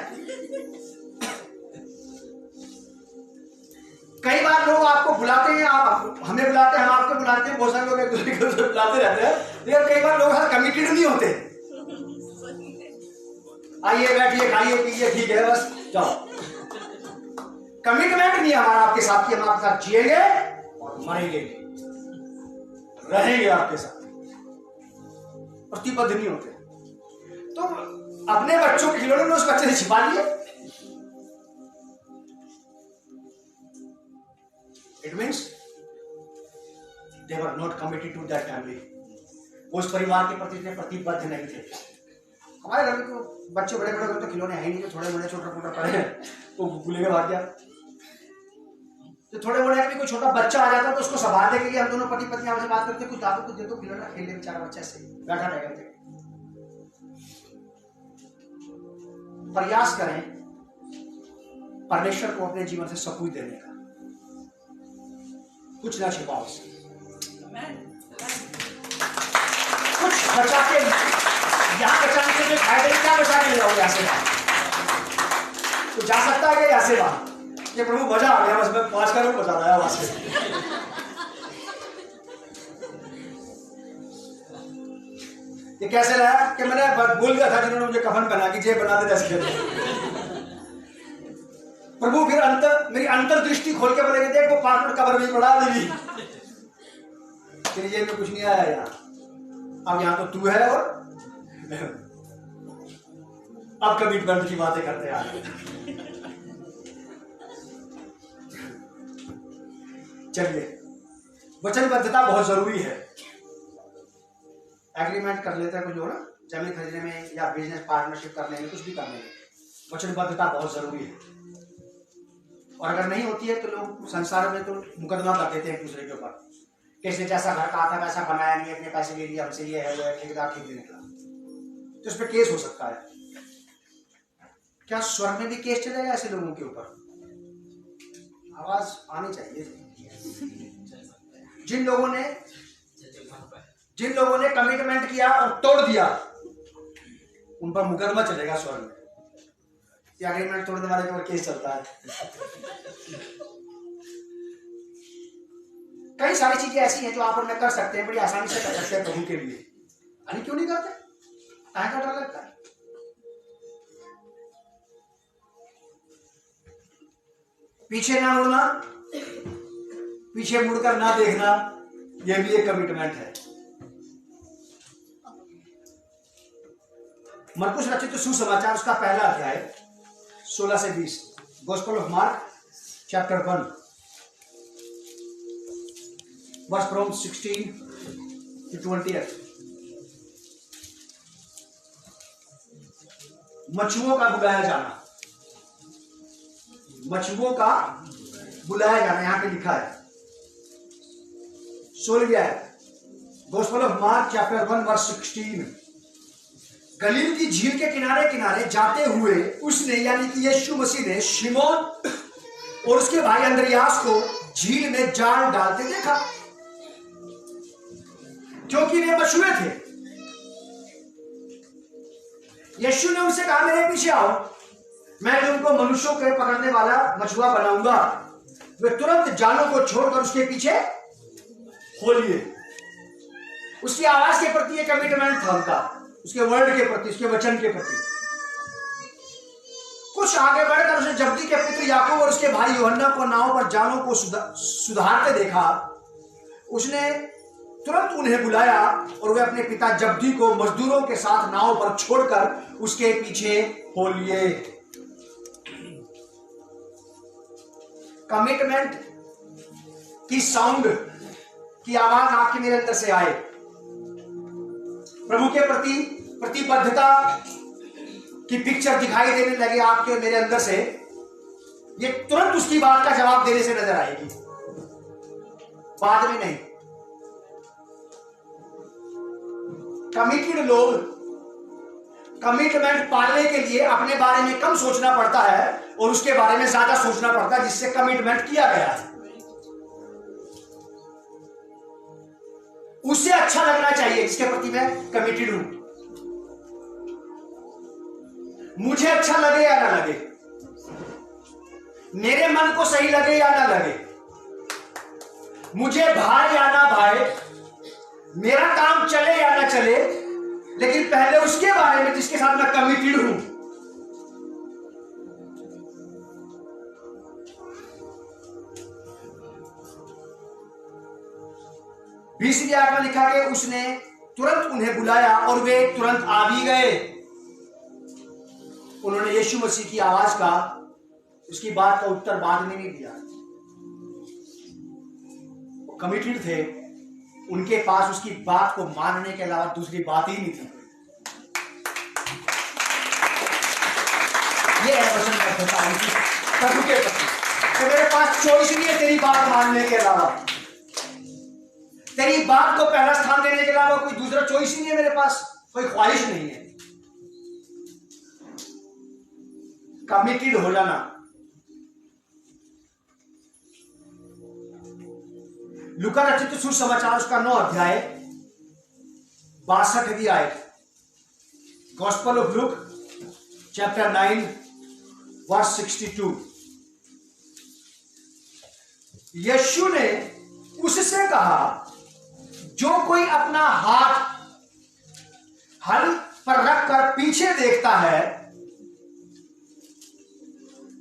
कई बार लोग आपको बुलाते हैं, आप हमें बुलाते हैं, हम आपको बुलाते हैं, बहुत सारे लोग एक दूसरे को बुलाते रहते हैं, लेकिन कई बार लोग कमिटेड नहीं होते। आइए बैठिए खाइए पीजिए ठीक है बस जाओ। कमिटमेंट नहीं है हमारा आपके साथ कि हम आपके साथ जिएंगे और मरेंगे, रहेंगे आपके साथ, प्रतिबद्ध नहीं होते। तो अपने बच्चों के खिलौने उस बच्चे से छिपा लिए। It means they were not committed to that family. उस परिवार के प्रति इतने प्रतिबद्ध नहीं थे। हमारे घर में तो बच्चे बड़े बड़े तो खिलौने है नहीं, तो थोड़े मोटे छोटे मोटे पड़े हैं तो भूले के भाग गया। तो थोड़े मोटे कोई छोटा बच्चा आ जाता तो उसको संभालने के लिए हम दोनों पति पत्नी आपस में बात करते, कुछ दादू कुछ दे दो खिलौना खेलने, बेचारा बच्चा से बैठा रह गए थे। प्रयास करें परमेश्वर को अपने जीवन से सब कुछ देने का, कुछ ना छिपाओ उससे, कुछ बचा के, यहां बचाने के लिए फायदे क्या बचा के ले जाओगे, यहाँ से तो जा सकता है क्या यहाँ से वहां, कि प्रभु मजा आ गया, बस मैं 5 करोड़ बचा रहा है वहां से। ये कैसे रहा कि मैंने बोल दिया था जिन्होंने मुझे कफन पहना कि जे बना दे 10 प्रभु फिर मेरी अंतर्दृष्टि खोल के बोलेंगे देख वो 5 मिनट कब्र में बढ़ा देगी, तेरी जेब में कुछ नहीं आया यार, अब यहाँ तो तू है और अब कमिटमेंट की बातें करते आ रहे। चलिए, वचनबद्धता बहुत जरूरी है। एग्रीमेंट कर लेते हैं कुछ हो ना, जमीन खरीदने में या बिजनेस पार्टनरशिप करने में, कुछ भी करने में वचनबद्धता बहुत जरूरी है। और अगर नहीं होती है तो लोग संसार में तो मुकदमा कर देते हैं एक दूसरे के ऊपर, किसने जैसा घर कहा था वैसा बनाया नहीं, अपने पैसे ले लिए हमसे, ये है वो है, ठेकेदार ठीक नहीं निकला, तो इस पर केस हो सकता है। क्या स्वर्ग में भी केस चलेगा ऐसे लोगों के ऊपर? आवाज आनी चाहिए। जिन लोगों ने कमिटमेंट किया और तोड़ दिया, उन पर मुकदमा चलेगा स्वर्ग में। या एग्रीमेंट तोड़ने वाले के ऊपर केस चलता है। कई सारी चीजें ऐसी हैं जो आप और मैं कर सकते हैं, बड़ी आसानी से कर सकते हैं प्रभु के लिए। अरे क्यों नहीं करते? काहे का डर लगता है? पीछे ना मुड़ना, पीछे मुड़कर ना देखना, यह भी एक कमिटमेंट है। मरकुस रचित सुसमाचार उसका पहला अध्याय 16 से 20, gospel of Mark chapter 1 verse from 16 to 20। मछुओं का बुलाया जाना, मछुओं का बुलाया जाना यहां पे लिखा है। 16 gospel of Mark chapter 1 verse 16। गलील की झील के किनारे किनारे जाते हुए उसने यानी कि यीशु मसीह ने शिमोन और उसके भाई अंद्रयास को झील में जाल डालते देखा, क्योंकि वे मछुए थे। यीशु ने उनसे कहा मेरे पीछे आओ, मैं तुमको मनुष्यों के पकड़ने वाला मछुआ बनाऊंगा। वे तुरंत जालों को छोड़कर उसके पीछे हो लिए। उसकी आवाज के प्रति एक कमिटमेंट था उनका, उसके वर्ड के प्रति, उसके वचन के प्रति। कुछ आगे बढ़कर उसने जब्दी के पुत्र याकूब और उसके भाई यूहन्ना को नाव पर जालों को सुधारते देखा। उसने तुरंत उन्हें बुलाया और वे अपने पिता जब्दी को मजदूरों के साथ नाव पर छोड़कर उसके पीछे हो लिए। कमिटमेंट की साउंड की आवाज आपके मेरे अंदर से आए, प्रभु के प्रति प्रतिबद्धता की पिक्चर दिखाई देने लगे आपके मेरे अंदर से, ये तुरंत उसकी बात का जवाब देने से नजर आएगी, बाद में नहीं। कमिटेड लोग कमिटमेंट पालने के लिए अपने बारे में कम सोचना पड़ता है और उसके बारे में ज्यादा सोचना पड़ता है जिससे कमिटमेंट किया गया है। उससे अच्छा लगना चाहिए जिसके प्रति मैं कमिटेड हूं। मुझे अच्छा लगे या ना लगे, मेरे मन को सही लगे या ना लगे, मुझे भाए या ना भाए, मेरा काम चले या ना चले, लेकिन पहले उसके बारे में जिसके साथ मैं कमिटेड हूं। बीसवीं आयत में लिखा कि उसने तुरंत उन्हें बुलाया और वे तुरंत आ भी गए। उन्होंने यीशु मसीह की आवाज का, उसकी बात का उत्तर बाद में नहीं दिया। वो कमिटेड थे, उनके पास उसकी बात को मानने के अलावा दूसरी बात ही नहीं थी। ये है वचनबद्धता प्रभु के प्रति। तो मेरे पास चॉइस नहीं है तेरी बात मानने के अलावा, तेरी बात को पहला स्थान देने के अलावा कोई दूसरा चॉइस ही नहीं है मेरे पास, कोई ख्वाहिश नहीं है। कमिटेड हो जाना। लूका रचित सुसमाचार उसका 9 अध्याय 62वीं आयत, gospel of Luke chapter 9 verse 62। यीशु ने उससे कहा, जो कोई अपना हाथ हल पर रखकर पीछे देखता है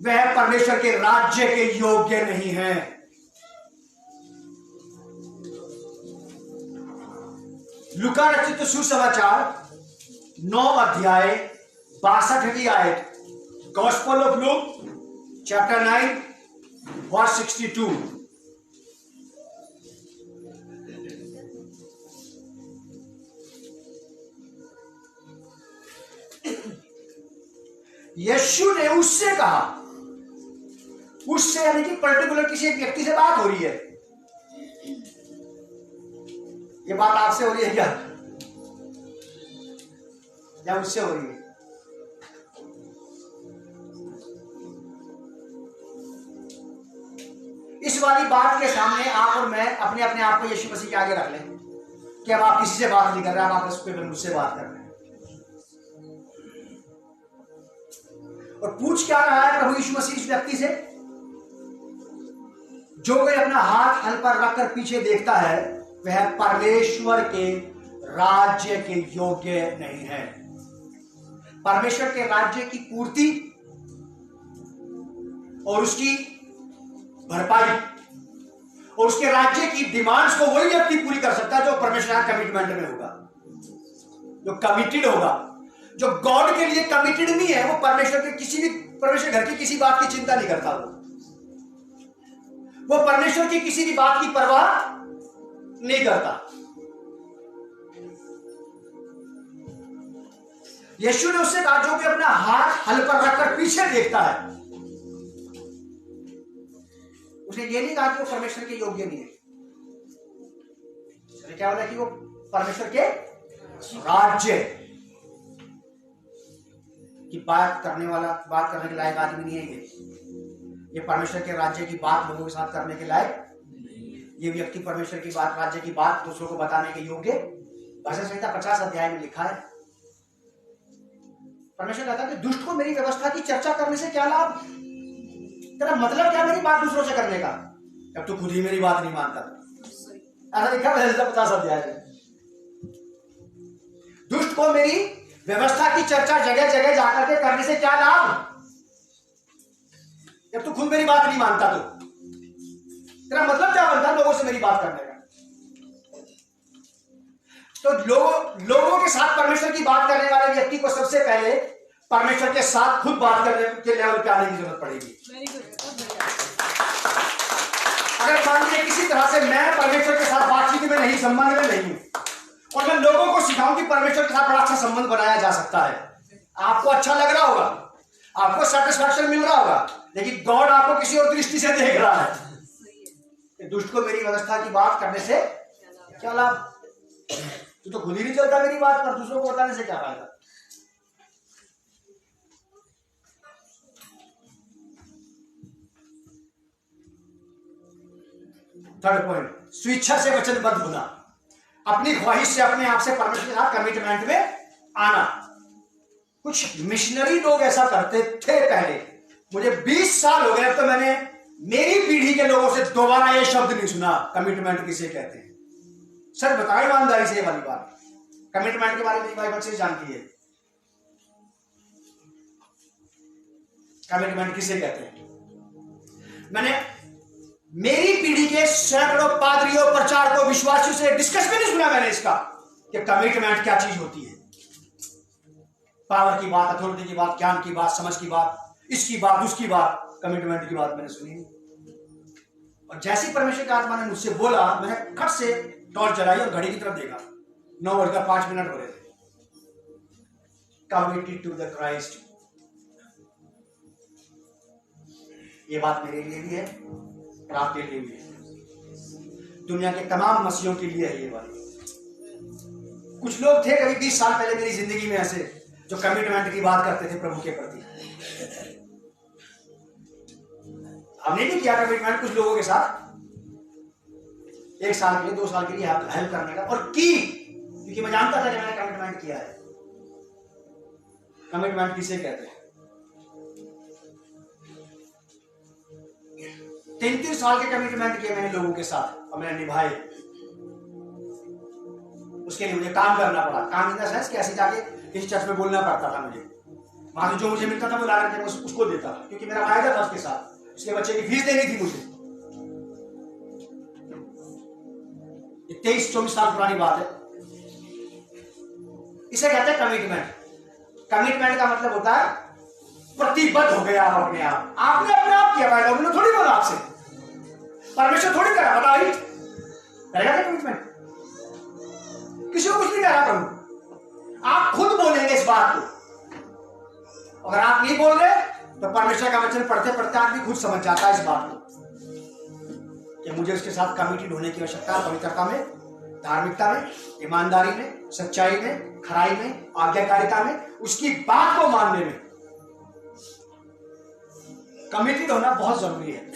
वह परमेश्वर के राज्य के योग्य नहीं है। लूका रचित सुसमाचार 9 अध्याय 62वीं आयत, gospel of Luke chapter 9 verse 62। यीशु ने उससे कहा, उससे यानी कि पर्टिकुलर किसी एक व्यक्ति से बात हो रही है। ये बात आपसे हो रही है क्या, या उससे हो रही है? इस वाली बात के सामने आप और मैं अपने अपने आप को यीशु मसीह के आगे रख लें कि अब आप किसी से बात नहीं कर रहे, आप आपस में मुझसे बात कर रहे हैं। और पूछ क्या रहा है प्रभु यीशु मसीह इस व्यक्ति से? जो कोई अपना हाथ हल पर रखकर पीछे देखता है वह परमेश्वर के राज्य के योग्य नहीं है। परमेश्वर के राज्य की पूर्ति और उसकी भरपाई और उसके राज्य की डिमांड्स को वही व्यक्ति पूरी कर सकता है जो परमेश्वर के कमिटमेंट में होगा, जो कमिटेड होगा। जो गॉड के लिए कमिटेड नहीं है वो परमेश्वर घर की किसी बात की चिंता नहीं करता। वो परमेश्वर की किसी भी बात की परवाह नहीं करता। यीशु ने उससे कहा, जो भी अपना हाथ हल पर रखकर पीछे देखता है, उसने ये नहीं कहा कि वो परमेश्वर के योग्य नहीं है। क्या बोला कि वो परमेश्वर के राज्य की बात करने के लायक आदमी नहीं है। ये परमेश्वर के राज्य की बात लोगों के साथ करने के लायक, ये व्यक्ति परमेश्वर की बात, राज्य की बात दूसरों को बताने के योग्य। भजन संहिता 50 अध्याय में लिखा है, परमेश्वर कहता है कि दुष्ट को मेरी व्यवस्था की चर्चा करने से क्या लाभ? तेरा मतलब क्या मेरी बात दूसरों से करने का, जब तू खुद ही मेरी बात नहीं मानता? ऐसा लिखा है भजन संहिता 50 अध्याय में। दुष्ट को मेरी व्यवस्था की चर्चा जगह जगह जाकर के करने से क्या लाभ, जब तू खुद मेरी बात नहीं मानता? तो तेरा मतलब क्या बनता है लोगों से मेरी बात करने का? तो लोगों के साथ परमेश्वर की बात करने वाले व्यक्ति को सबसे पहले परमेश्वर के साथ खुद बात करने के लेवल पे आने की जरूरत पड़ेगी। अगर मान लीजिए किसी तरह से मैं परमेश्वर के साथ बातचीत में नहीं, संबंध में नहीं हूं, और मैं लोगों को सिखाऊं कि परमेश्वर के साथ बड़ा अच्छा संबंध बनाया जा सकता है, आपको अच्छा लग रहा होगा, आपको सेटिस्फैक्शन मिल रहा होगा, लेकिन गॉड आपको किसी और दृष्टि से देख रहा है। दुष्ट को मेरी व्यवस्था की बात करने से क्या लाभ? तू तो खुद ही नहीं चलता मेरी बात पर, दूसरों को बताने से क्या फायदा? थर्ड पॉइंट, स्वेच्छा से वचनबद्ध होना, अपनी ख्वाहिश से अपने आप से परमेश्वर के साथ कमिटमेंट में आना। कुछ मिशनरी लोग ऐसा करते थे पहले, मुझे 20 साल हो गए, अब तो मैंने मेरी पीढ़ी के लोगों से दोबारा ये शब्द नहीं सुना, कमिटमेंट किसे कहते हैं। सर बताओ ईमानदारी से ये वाली बात, कमिटमेंट के बारे में बाइबल से जानती है, कमिटमेंट किसे कहते हैं? मैंने मेरी पीढ़ी के सैकड़ों पादरियों, प्रचारकों, विश्वासियों से डिस्कस भी नहीं सुना मैंने इसका कि कमिटमेंट क्या चीज होती है। पावर की बात, अथॉरिटी की बात, ज्ञान की बात, समझ की बात, इसकी बात, उसकी बात, कमिटमेंट की बात मैंने सुनी। और जैसी परमेश्वर का आत्मा ने मुझसे बोला, मैंने खट से टॉर्च जलाई और घड़ी की तरफ देखा, 9:05 हो रहे थे। कमिटेड टू द क्राइस्ट, ये बात मेरे लिए भी है, आपके लिए भी है, दुनिया के तमाम मसीहों के लिए है ये बात। कुछ लोग थे करीब 20 साल पहले मेरी जिंदगी में ऐसे, जो कमिटमेंट की बात करते थे प्रभु के प्रति। हमने नहीं किया कमिटमेंट कुछ लोगों के साथ, 1 साल के लिए, 2 साल के लिए हेल्प करने का, और की, क्योंकि मैं जानता था कि मैंने कमिटमेंट किया है। कमिटमेंट किसे कहते हैं? 3-3 साल के कमिटमेंट किए मैंने लोगों के साथ और मैंने निभाए। उसके लिए मुझे काम करना पड़ा। काम इन द सेंस कि ऐसे जाके किसी चर्च में बोलना पड़ता था मुझे। वहां से जो मुझे मिलता था वो ला करके उसको देता था, क्योंकि मेरा वायदा था उसके साथ। उसके बच्चे की फीस देनी थी मुझे। 23-24 साल पुरानी बात है। इसे कहते हैं कमिटमेंट। कमिटमेंट का मतलब होता है प्रतिबद्ध हो गया आप अपने आप। आपने अपने आप किया, वायदा उन्होंने थोड़ी बोला आपसे, परमेश्वर थोड़ी करा। बताइए करेगा क्या कमिटमेंट? किसी को कुछ नहीं कह रहा प्रभु, आप खुद बोलेंगे इस बात को। अगर आप नहीं बोल रहे तो परमेश्वर का वचन पढ़ते पढ़ते आदमी खुद समझ जाता है इस बात को कि मुझे उसके साथ कमिटेड होने की आवश्यकता है। पवित्रता में, धार्मिकता में, ईमानदारी में, सच्चाई में, खराई में, आज्ञाकारिता में, उसकी बात को मानने में कमिटेड होना बहुत जरूरी है।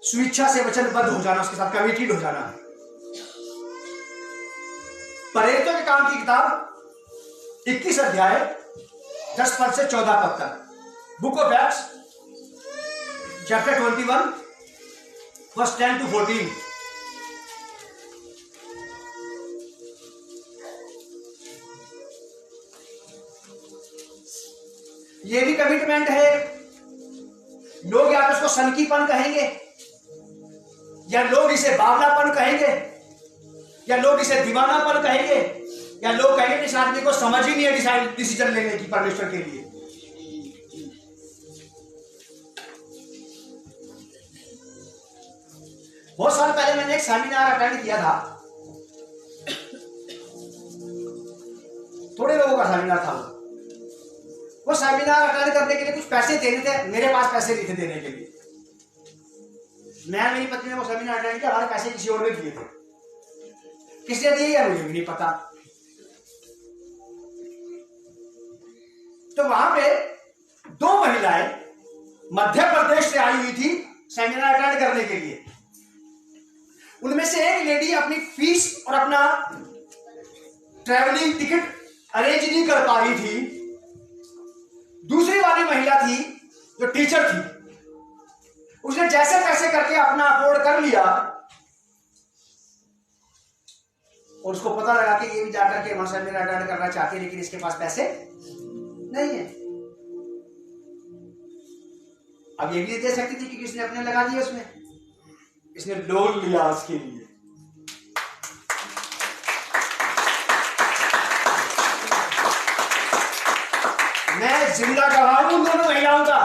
स्वेच्छा से वचनबद्ध हो जाना, उसके साथ कमिटेड हो जाना। प्रेरितों के काम की किताब 21 अध्याय 10 पद से 14 पद तक। Book of Acts chapter 21 verse 10 to 14। ये भी कमिटमेंट है। लोग या तो इसको सनकीपन कहेंगे, या लोग इसे बावलापन कहेंगे, या लोग इसे दीवानापन कहेंगे, या लोग कहेंगे कि इस आदमी को समझ ही नहीं है डिसीजन लेने की परमेश्वर के लिए। बहुत साल पहले मैंने एक सेमिनार अटेंड किया था। थोड़े लोगों का सेमिनार था। वो सेमिनार अटेंड करने के लिए कुछ पैसे देने थे, मेरे पास पैसे नहीं थे देने के लिए। मैं मेरी पत्नी ने वो सेमिनार अटेंड किया, हमारे पैसे किसी और ने दिए थे। किसने दिए या मुझे भी नहीं पता। तो वहां पे 2 महिलाएं मध्य प्रदेश से आई हुई थी सेमिनार अटेंड करने के लिए। उनमें से एक लेडी अपनी फीस और अपना ट्रैवलिंग टिकट अरेंज नहीं कर पा रही थी। दूसरी वाली महिला थी जो टीचर थी, उसने जैसे तैसे करके अपना अफोर्ड कर लिया। और उसको पता लगा कि ये भी जाकर के वहां सेमिनार अटेंड करना चाहती है, लेकिन इसके पास पैसे नहीं है। अब ये भी दे सकती थी कि किसने अपने लगा दिया उसमें। इसने लोन लिया उसके लिए। मैं जिंदा गवाह हूं दोनों महिलाओं का।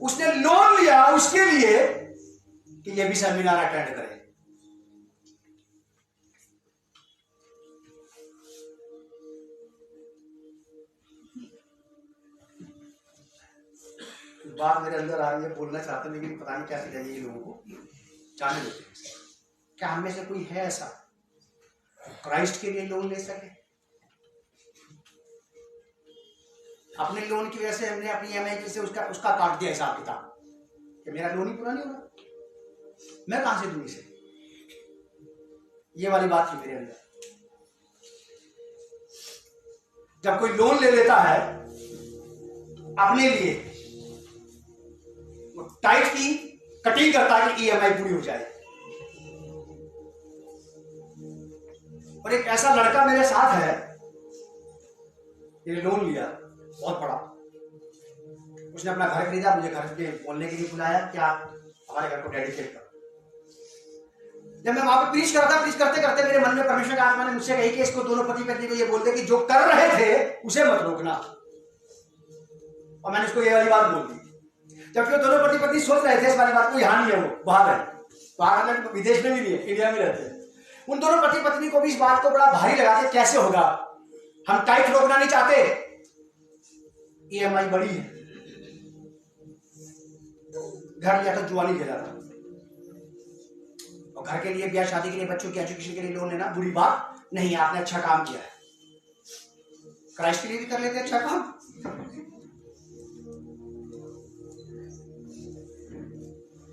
उसने लोन लिया उसके लिए कि ये भी सेमिनार अटेंड करे। बात मेरे अंदर आ रही है, बोलना चाहते लेकिन पता नहीं कैसे जाइए लोगों को जाने देते हैं। क्या हम में से कोई है ऐसा क्राइस्ट के लिए लोन ले सके? अपने लोन की वजह से हमने अपनी ईएमआई से उसका काट दिया हिसाब किताब कि मेरा लोन ही पूरा नहीं होगा, मैं कहां से दूं इसे। ये वाली बात थी मेरे अंदर। जब कोई लोन ले लेता है अपने लिए, वो टाइट की कटिंग करता है कि ईएमआई पूरी हो जाए। और एक ऐसा लड़का मेरे साथ है, ये लोन लिया बहुत बड़ा। उसने अपना घर खरीदा, मुझे घर में बोलने के लिए बुलाया कि आप हमारे घर को डेडिकेट करो। जब मैं वहां पर प्रीच कर रहा था, प्रीच करते करते मेरे मन में परमेश्वर का आत्मा ने मुझसे कही कि इसको दोनों पति पत्नी को ये बोलते कि जो कर रहे थे उसे मत रोकना। और मैंने उसको ये वाली बात बोल दी, जबकि वो दोनों पति पत्नी सोच रहे थे इस वाली बात को, यहाँ नहीं है, वो बाहर है, बाहर विदेश में भी नहीं है, इंडिया में रहते हैं। उन दोनों पति पत्नी को भी इस बात को बड़ा भारी लगा कि कैसे होगा, हम टाइट रोकना नहीं चाहते, ईएमआई बड़ी है। घर लिया तो जुआली खेला था, और घर के लिए, ब्याह शादी के लिए, बच्चों की एजुकेशन के लिए लोन लेना बुरी बात नहीं है। आपने अच्छा काम किया है, क्राइस्ट के लिए भी कर लेते अच्छा काम।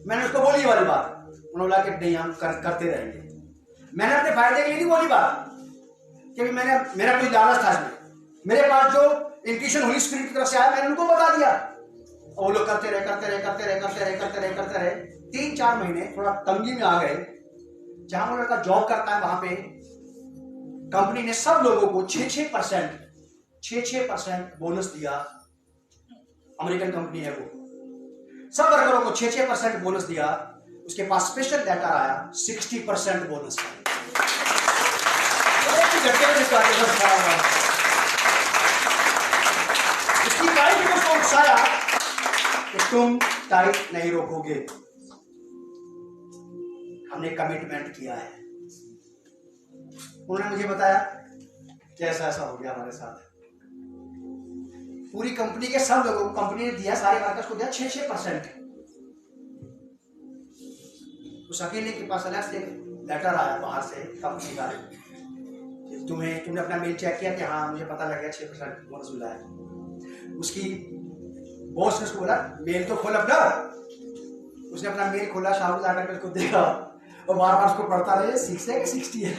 मैंने उसको बोली वाली बात, उन्होंने बोला कि नहीं हम करते रहेंगे। मैंने अपने फायदे के लिए नहीं बोली बात कि मेरा कोई लालच था इसमें। मेरे पास जो इंट्यूशन होली स्पिरिट की तरफ से आया, मैंने उनको बता दिया। और वो लोग करते रहे 3-4 महीने थोड़ा तंगी में आ गए। जहां वो लड़का जॉब करता है वहां पे कंपनी ने सब लोगों को 6% बोनस दिया। अमेरिकन कंपनी है वो, सब वर्करों को 6% बोनस दिया। उसके पास स्पेशल लेटर आया 60% बोनस का। उसकी वाइफ ने उसको उकसाया कि तुम टाइट नहीं रोकोगे, हमने कमिटमेंट किया है। उन्होंने मुझे बताया कैसा ऐसा हो गया हमारे साथ। पूरी कंपनी के सब लोगों को कंपनी ने दिया, सारे वर्कर्स को दिया 6%। उस अकेले के पास अलग से लेटर आया बाहर से कंपनी का, तुमने अपना मेल चेक किया कि हाँ मुझे पता लग गया 6% बोनस मिला है। उसकी बॉस ने उसको बोला मेल तो खोल अपना। उसने अपना मेल खोला, शाहरुख जाकर उसको देखा और बार बार उसको पढ़ता रहे 6 है कि 60 है।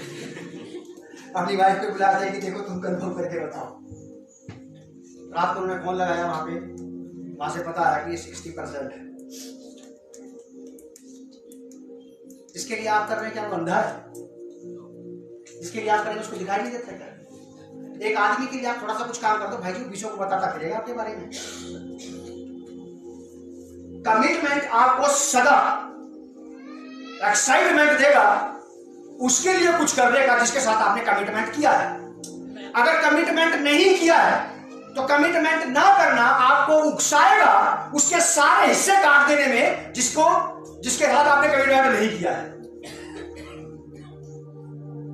अपनी वाइफ को बुलाया था कि देखो तुम कंफर्म करके बताओ। रात को उन्होंने फोन लगाया वहां से पता आया कि 60% है। इसके लिए आप कर रहे हैं क्या? अंधा है? इसके लिए आप करेंगे उसको दिखाई नहीं देता क्या? एक आदमी के लिए आप थोड़ा सा कुछ काम कर दो, भाई जी विषयों को बताता फिरेगा आपके बारे में। कमिटमेंट आपको सदा एक्साइटमेंट देगा उसके लिए कुछ करने का जिसके साथ आपने कमिटमेंट किया है। अगर कमिटमेंट नहीं किया है तो कमिटमेंट ना करना आपको उकसाएगा उसके सारे हिस्से काट देने में जिसके साथ आपने कमिटमेंट नहीं किया है।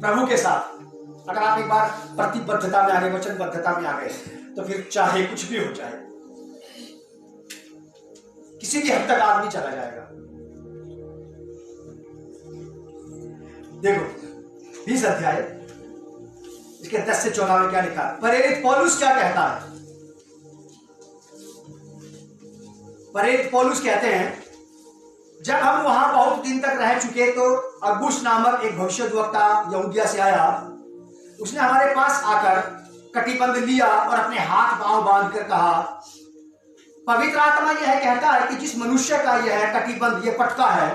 प्रभु के साथ अगर आप एक बार प्रतिबद्धता में आ गए, वचनबद्धता में आ गए, तो फिर चाहे कुछ भी हो जाए, किसी भी हद तक आदमी चला जाएगा। देखो 20 अध्याय इसके 10 से 14 में क्या लिखा है। प्रेरित पौलुस क्या कहता है? प्रेरित पौलुस कहते हैं जब हम वहां बहुत दिन तक रह चुके तो अगुस नामक एक भविष्यद्वक्ता यहूदिया से आया। उसने हमारे पास आकर कटिबंध लिया और अपने हाथ पांव बांध कर कहा, पवित्र आत्मा यह कहता है कि जिस मनुष्य का यह कटिबंध, यह पटका है,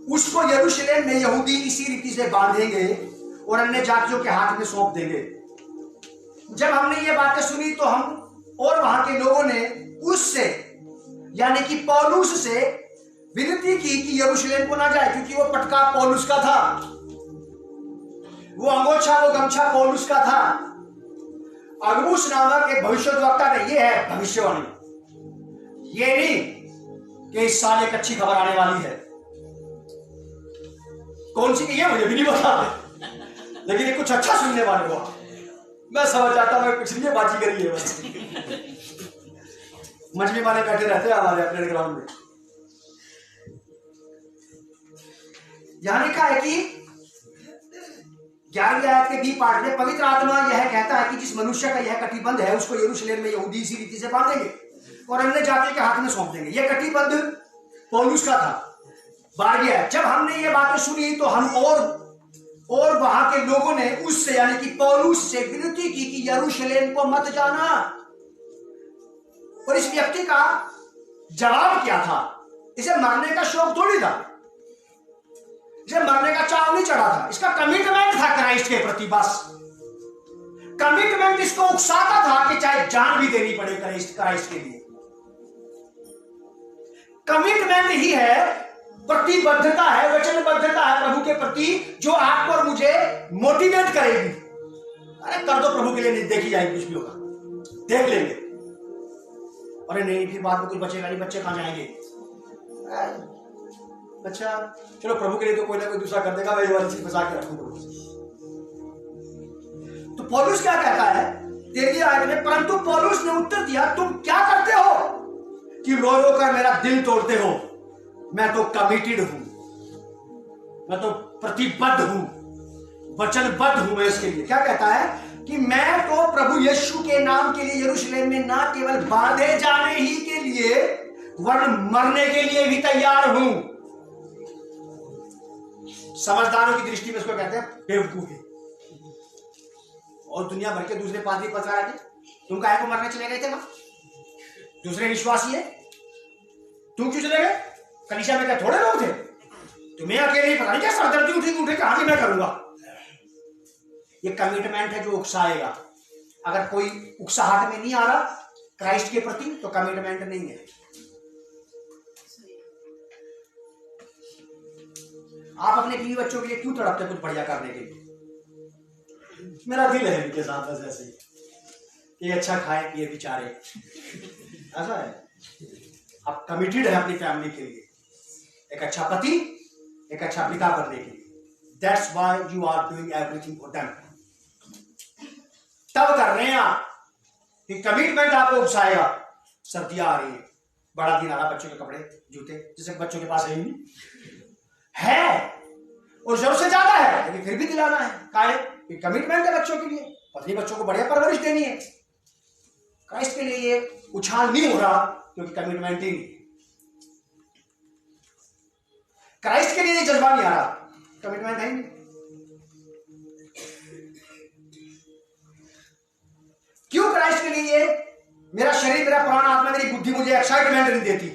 उसको यरूशलेम में यहूदी इसी रीति से बांधेंगे और अन्य जातियों के हाथ में सौंप देंगे। जब हमने ये बातें सुनी तो हम और वहां के लोगों ने उससे यानी कि पौलुस से विनती की कि यरूशलेम को ना जाए, क्योंकि वो पटका पौलुस का था, वो अंगोछा, वो गमछा पौलुस का था। अगबुस नामक एक भविष्यद्वक्ता ने, ये है भविष्यवाणी, ये नहीं कि इस साल एक अच्छी खबर आने वाली है। कौन सी की है मुझे भी नहीं पता, लेकिन ये कुछ अच्छा सुनने वाले हुआ। मैं समझ जाता हूं कुछ नहीं, बाजी करी है बस। मछली वाले बैठे रहते हैं हमारे अपने ग्राउंड में। यहां लिखा है कि 11वीं आयत के बी पार्ट में, पवित्र आत्मा यह कहता है कि जिस मनुष्य का यह कटिबंध है उसको यरूशलेम में यहूदी इसी रीति से बांधेंगे और अन्य जातियों के हाथ में सौंप देंगे। यह कटिबंध पौलुस का था। 12वीं आयत, जब हमने ये बातें सुनी तो हम और वहां के लोगों ने उससे यानी कि पौलुस से विनती की कि यरूशलेम को मत जाना। और इस व्यक्ति का जवाब क्या था? इसे मरने का शौक थोड़ी था, इसे मरने का चाव नहीं चढ़ा था, इसका कमिटमेंट था क्राइस्ट के प्रति। बस कमिटमेंट इसको उकसाता था कि चाहे जान भी देनी पड़े क्राइस्ट के लिए। कमिटमेंट ही है, प्रतिबद्धता है, वचनबद्धता है प्रभु के प्रति, जो आपको और मुझे मोटिवेट करेगी। अरे कर दो प्रभु के लिए, नहीं देखी जाएगी, कुछ भी होगा देख लेंगे। अरे नहीं फिर बाद में कुछ बचेगा नहीं, बच्चे कहां जाएंगे? अच्छा चलो प्रभु के लिए तो कोई ना कोई दूसरा कर देगा, मैं ये वाली चीज बचा के रखूंगा। तो पौलुस क्या कहता है 13वीं आयत में, परंतु पौलुस ने उत्तर दिया, तुम क्या करते हो कि रो रो कर मेरा दिल तोड़ते हो? मैं तो कमिटेड हूं, मैं तो प्रतिबद्ध हूं, वचनबद्ध हूं मैं इसके लिए। क्या कहता है कि मैं तो प्रभु यीशु के नाम के लिए यरूशलेम में ना केवल बांधे जाने ही के लिए वरन मरने के लिए भी तैयार हूं। समझदारों की दृष्टि में इसको कहते हैं बेवकूफी। और दुनिया भर के दूसरे पादरी पकड़ा रहे थे, तुम काहे को मरने चले गए थे वहां? दूसरे विश्वासी है, तुम क्यों चले गए? कलीसिया में क्या थोड़े लोग थे? तुम्हें अकेले पता नहीं क्या सरदर्दी उठे कहां मैं करूंगा। ये कमिटमेंट है जो उकसाएगा। अगर कोई उकसाहट में नहीं आ रहा क्राइस्ट के प्रति तो कमिटमेंट नहीं है। आप अपने बीवी बच्चों के लिए क्यों तड़पते कुछ बढ़िया करने के लिए? मेरा दिल है इनके साथ बस ऐसे कि अच्छा खाए पिए बेचारे, ऐसा है। आप कमिटेड है अपनी फैमिली के लिए, एक अच्छा पति, एक अच्छा पिता बनने के लिए। That's why you are doing everything for them. तब कर रहे हैं आप कि कमिटमेंट आपको उकसाएगा। सर्दियां आ रही है, बड़ा दिन आ रहा, बच्चों के कपड़े जूते जिसे बच्चों के पास है ही नहीं है और जरूरत से ज्यादा है, लेकिन फिर भी दिलाना है। काहे? कमिटमेंट है बच्चों के लिए, पत्नी बच्चों को बढ़िया परवरिश देनी है। क्राइस्ट के लिए ये उछाल नहीं हो रहा क्योंकि कमिटमेंट ही नहीं। क्राइस्ट के लिए ये जज्बा नहीं आ रहा, कमिटमेंट है ही नहीं। क्यों क्राइस्ट के लिए ये मेरा शरीर, मेरा प्राण, आत्मा, मेरी बुद्धि मुझे एक्साइटमेंट नहीं देती?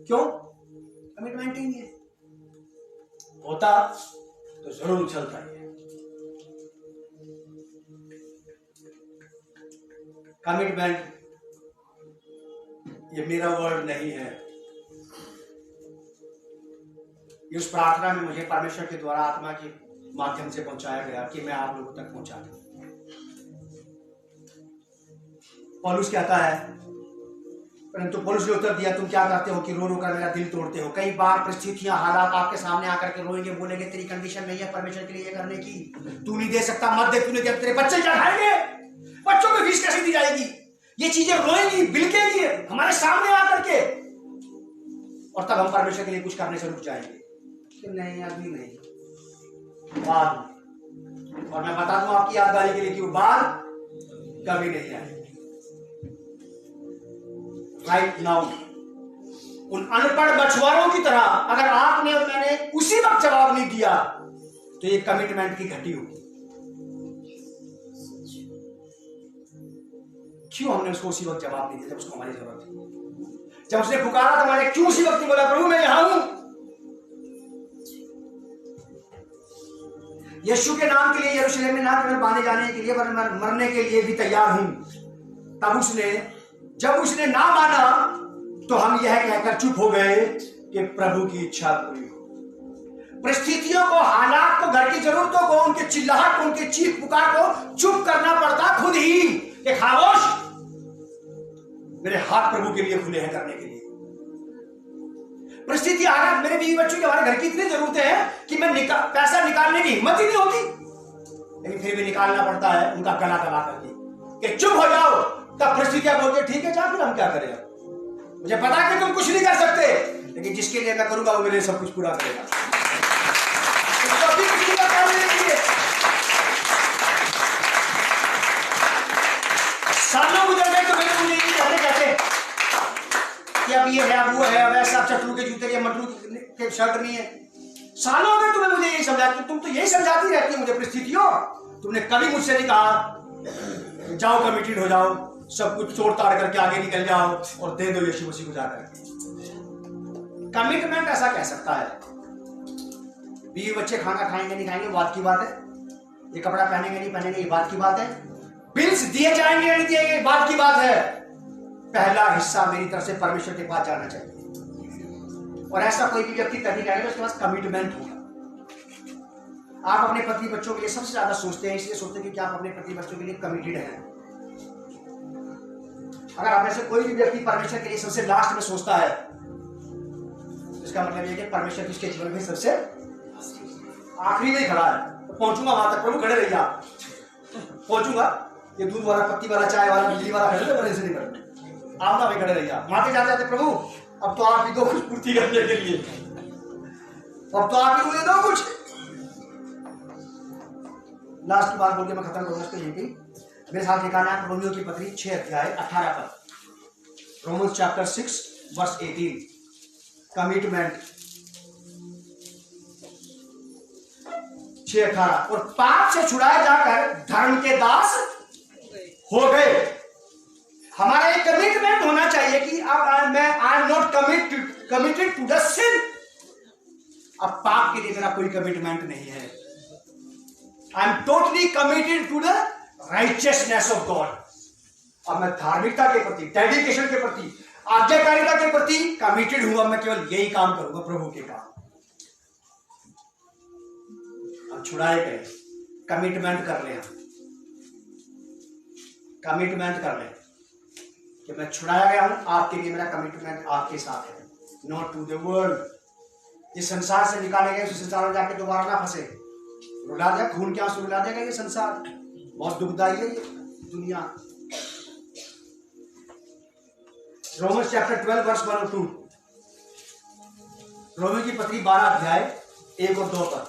क्यों? कमिटमेंट ही नहीं है। होता तो जरूर उछलता है। कमिटमेंट ये मेरा वर्ड नहीं है। इस प्रार्थना में मुझे परमेश्वर के द्वारा आत्मा के माध्यम से पहुंचाया गया कि मैं आप लोगों तक पहुंचा दूं। पौलुस कहता है, परंतु पौलुस ने उत्तर दिया, तुम क्या करते हो कि रो रो कर मेरा दिल तोड़ते हो। कई बार परिस्थितियां, हालात आपके सामने आकर के रोएंगे, बोलेंगे तेरी कंडीशन नहीं है परमेश्वर के लिए ये करने की, तू नहीं दे सकता, मत दे, तूने दिया, तेरे बच्चे क्या खाएंगे, बच्चों को फीस कैसे दी जाएगी। ये चीजें रोएंगी, बिलकेंगी हमारे सामने आकर के, और तब हम परमेश्वर के लिए कुछ करने से रुक जाएंगे कि नहीं अभी नहीं, बाद में। और मैं बता दूं आपकी यादगारी के लिए कि वो बाद कभी नहीं आएगी। राइट नाउ उन अनपढ़ मछुआरों की तरह अगर आपने और मैंने उसी वक्त जवाब नहीं दिया तो ये कमिटमेंट की घटी होगी। क्यों हमने उसको उसी वक्त जवाब नहीं दिया जब उसको हमारी जरूरत थी? जब उसने पुकारा तो मैंने क्यों उसी वक्त नहीं बोला, प्रभु मैं यहां हूं, यीशु के नाम के लिए यरूशलेम में ना केवल बांधे जाने के लिए वरन मरने के लिए भी तैयार हूं। तब उसने, जब उसने ना माना तो हम यह कहकर चुप हो गए कि प्रभु की इच्छा पूरी हो। परिस्थितियों को, हालात को, घर की जरूरतों को, उनके चिल्लाहट को, उनके चीख पुकार को चुप करना पड़ता खुद ही कि खामोश, मेरे हाथ प्रभु के लिए खुले हैं करने के लिए। परिस्थिति, हालात, मेरे बीवी बच्चों के, हमारे घर की इतनी जरूरतें हैं कि मैं पैसा निकालने की हिम्मत ही नहीं होती, लेकिन फिर भी निकालना पड़ता है उनका गला दबा करके कि चुप हो जाओ। तब परिस्थितियां बोलते ठीक है जा, फिर हम क्या करें, मुझे पता है कि तुम कुछ नहीं कर सकते, लेकिन जिसके लिए मैं करूंगा वो मेरे लिए सब कुछ पूरा करेगा। सालों गुजर गए तो मेरे मुझे ये कहते कि अब ये है, अब वो है, अब ऐसा चटरू के जूते के, मटरू के शर्ट नहीं है। सालों में तुम्हें मुझे यही समझा, तुम तो यही समझाती रहती है मुझे परिस्थितियों। तुमने कभी मुझसे नहीं कहा जाओ कमिटेड हो जाओ, सब कुछ तोड़ ताड़ करके आगे निकल जाओ और दे दो यीशु मसीह को जाकर। कमिटमेंट ऐसा कह सकता है। बीवी बच्चे खाना खाएंगे नहीं खाएंगे बात की बात है, ये कपड़ा पहनेंगे नहीं पहनेंगे ये बात की बात है, बिल्स दिए जाएंगे नहीं दिए बात की बात है। पहला हिस्सा मेरी तरफ से परमेश्वर के पास जाना चाहिए। और ऐसा कोई भी व्यक्ति तभी करेगा उसके पास कमिटमेंट होगा। आप अपने पति बच्चों के लिए सबसे ज्यादा सोचते हैं, इसलिए सोचते हैं कि आप अपने पति बच्चों के लिए कमिटेड हैं। अगर आप में से कोई भी व्यक्ति परमेश्वर के लिए सबसे लास्ट में सोचता है इसका मतलब यह कि परमेश्वर किसके जीवन में सबसे आखिरी में ही खड़ा है। तो पहुंचूंगा वहां तक, प्रभु खड़े रहिए, आप पहुंचूंगा। ये दूध वाला, पत्ती वाला, चाय वाला, बिजली वाला खड़े से नहीं खड़े, आप ना भी खड़े रहिए। वहां जाते जाते प्रभु अब तो आप ही दो कुछ पूर्ति करने के लिए, अब तो आप ही मुझे दो कुछ। लास्ट की बात बोल के मैं खत्म करूंगा इसको यहीं पे। मेरे साथ निकालना है रोमियो की पत्री 6 अध्याय 18 पद। Romans chapter 6 verse 18। कमिटमेंट 6:18। और पाप से छुड़ाए जाकर धर्म के दास हो गए। हमारा एक कमिटमेंट होना चाहिए कि अब I am not committed to the sin. अब पाप के लिए मेरा कोई कमिटमेंट नहीं है। I am totally committed to the righteousness of God. अब मैं धार्मिकता के प्रति, डेडिकेशन के प्रति, आज्ञाकारिता के प्रति कमिटेड हुआ। मैं केवल यही काम करूंगा, प्रभु के काम। अब छुड़ाए गए, कमिटमेंट कर ले, कमिटमेंट कर ले कि मैं छुड़ाया गया हूं, आपके लिए मेरा कमिटमेंट आपके साथ है, नॉट टू द वर्ल्ड। इस संसार से निकाले गए, उस संसार में जाके दोबारा ना फंसे। रुला दिया, खून के आंसू रुला देगा ये संसार। बहुत दुखदाई है ये दुनिया। रोमन्स चैप्टर 12 वर्स 1 और 2, रोमी की पत्री 12 अध्याय 1 और 2 पर।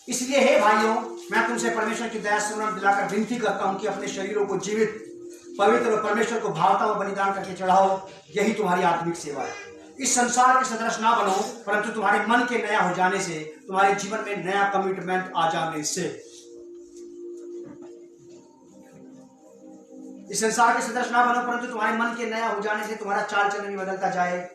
इसलिए हे भाइयों, मैं तुमसे परमेश्वर की दया से दिलाकर विनती करता हूं कि अपने शरीरों को जीवित, पवित्र और परमेश्वर को भावता हुआ बलिदान करके चढ़ाओ, यही तुम्हारी आत्मिक सेवा है। इस संसार के सदृश ना बनो, परंतु तुम्हारे मन के नया हो जाने से, तुम्हारे जीवन में नया कमिटमेंट आ जाने से। इस संसार के सदृश ना बनो, परंतु तुम्हारे मन के नया हो जाने से तुम्हारा चाल चलन बदलता जाए,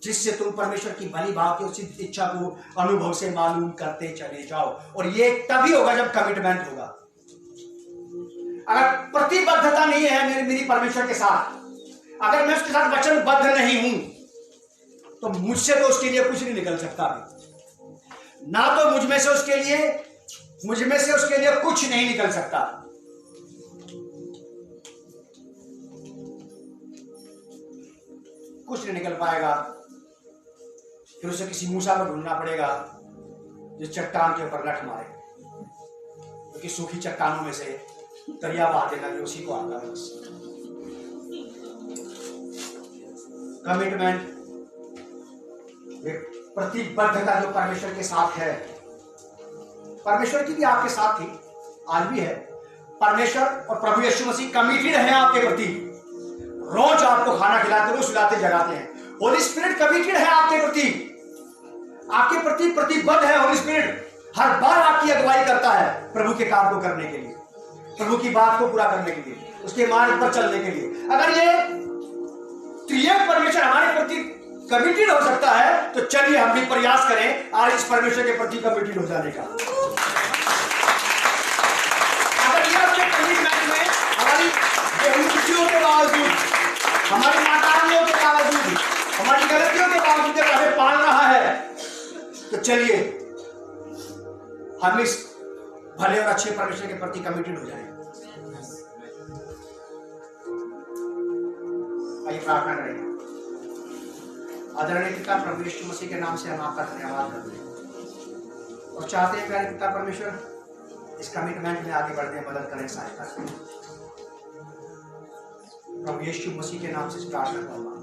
जिससे तुम परमेश्वर की भली भाव की उचित इच्छा को अनुभव से मालूम करते चले जाओ। और ये तभी होगा जब कमिटमेंट होगा। अगर प्रतिबद्धता नहीं है मेरी परमेश्वर के साथ, अगर मैं उसके साथ वचनबद्ध नहीं हूं, तो मुझसे तो उसके लिए कुछ नहीं निकल सकता ना। तो मुझ में से उसके लिए कुछ नहीं निकल सकता। कुछ नहीं निकल पाएगा। फिर उसे किसी मूसा को ढूंढना पड़ेगा जो चट्टान के ऊपर लठ मारे, क्योंकि सूखी चट्टानों में से दरिया बहा देगा, ये उसी को आता है बस। कमिटमेंट, प्रतिबद्धता जो परमेश्वर के साथ है, परमेश्वर की भी आपके साथ थी, आज भी है। परमेश्वर और प्रभु यीशु मसीह कमिटेड है आपके प्रति। रोज आपको खाना खिलाते, रोज सुलाते, जगाते हैं। होली स्पिरिट कमिटेड है आपके प्रति प्रतिबद्ध है। होली स्पिरिट हर बार आपकी अगुवाई करता है प्रभु के काम को करने के लिए, प्रभु की बात को पूरा करने के लिए, उसके मार्ग पर चलने के लिए। अगर ये त्रिएक परमेश्वर हमारे प्रति कमिटेड हो सकता है, तो चलिए हम भी प्रयास करें आज इस परमेश्वर के प्रति कमिटेड हो जाने का। अगर ये अपने कमिटमेंट में हमारी बेहुदगियों के बावजूद, हमारी नाकामियों के बावजूद, हमारी गलतियों के बावजूद हमें पाल रहा है, तो चलिए हम इस भले और अच्छे परमेश्वर के प्रति कमिटेड हो जाएं। आइए प्रार्थना करेंगे। आदरणीय पिता प्रभु यीशु मसीह के नाम से हम आपका धन्यवाद करते हैं और चाहते हैं प्यारे पिता परमेश्वर, इस कमिटमेंट में आगे बढ़ने में मदद करें, सहायता करें। प्रभु यीशु मसीह के नाम से प्रार्थना करूंगा।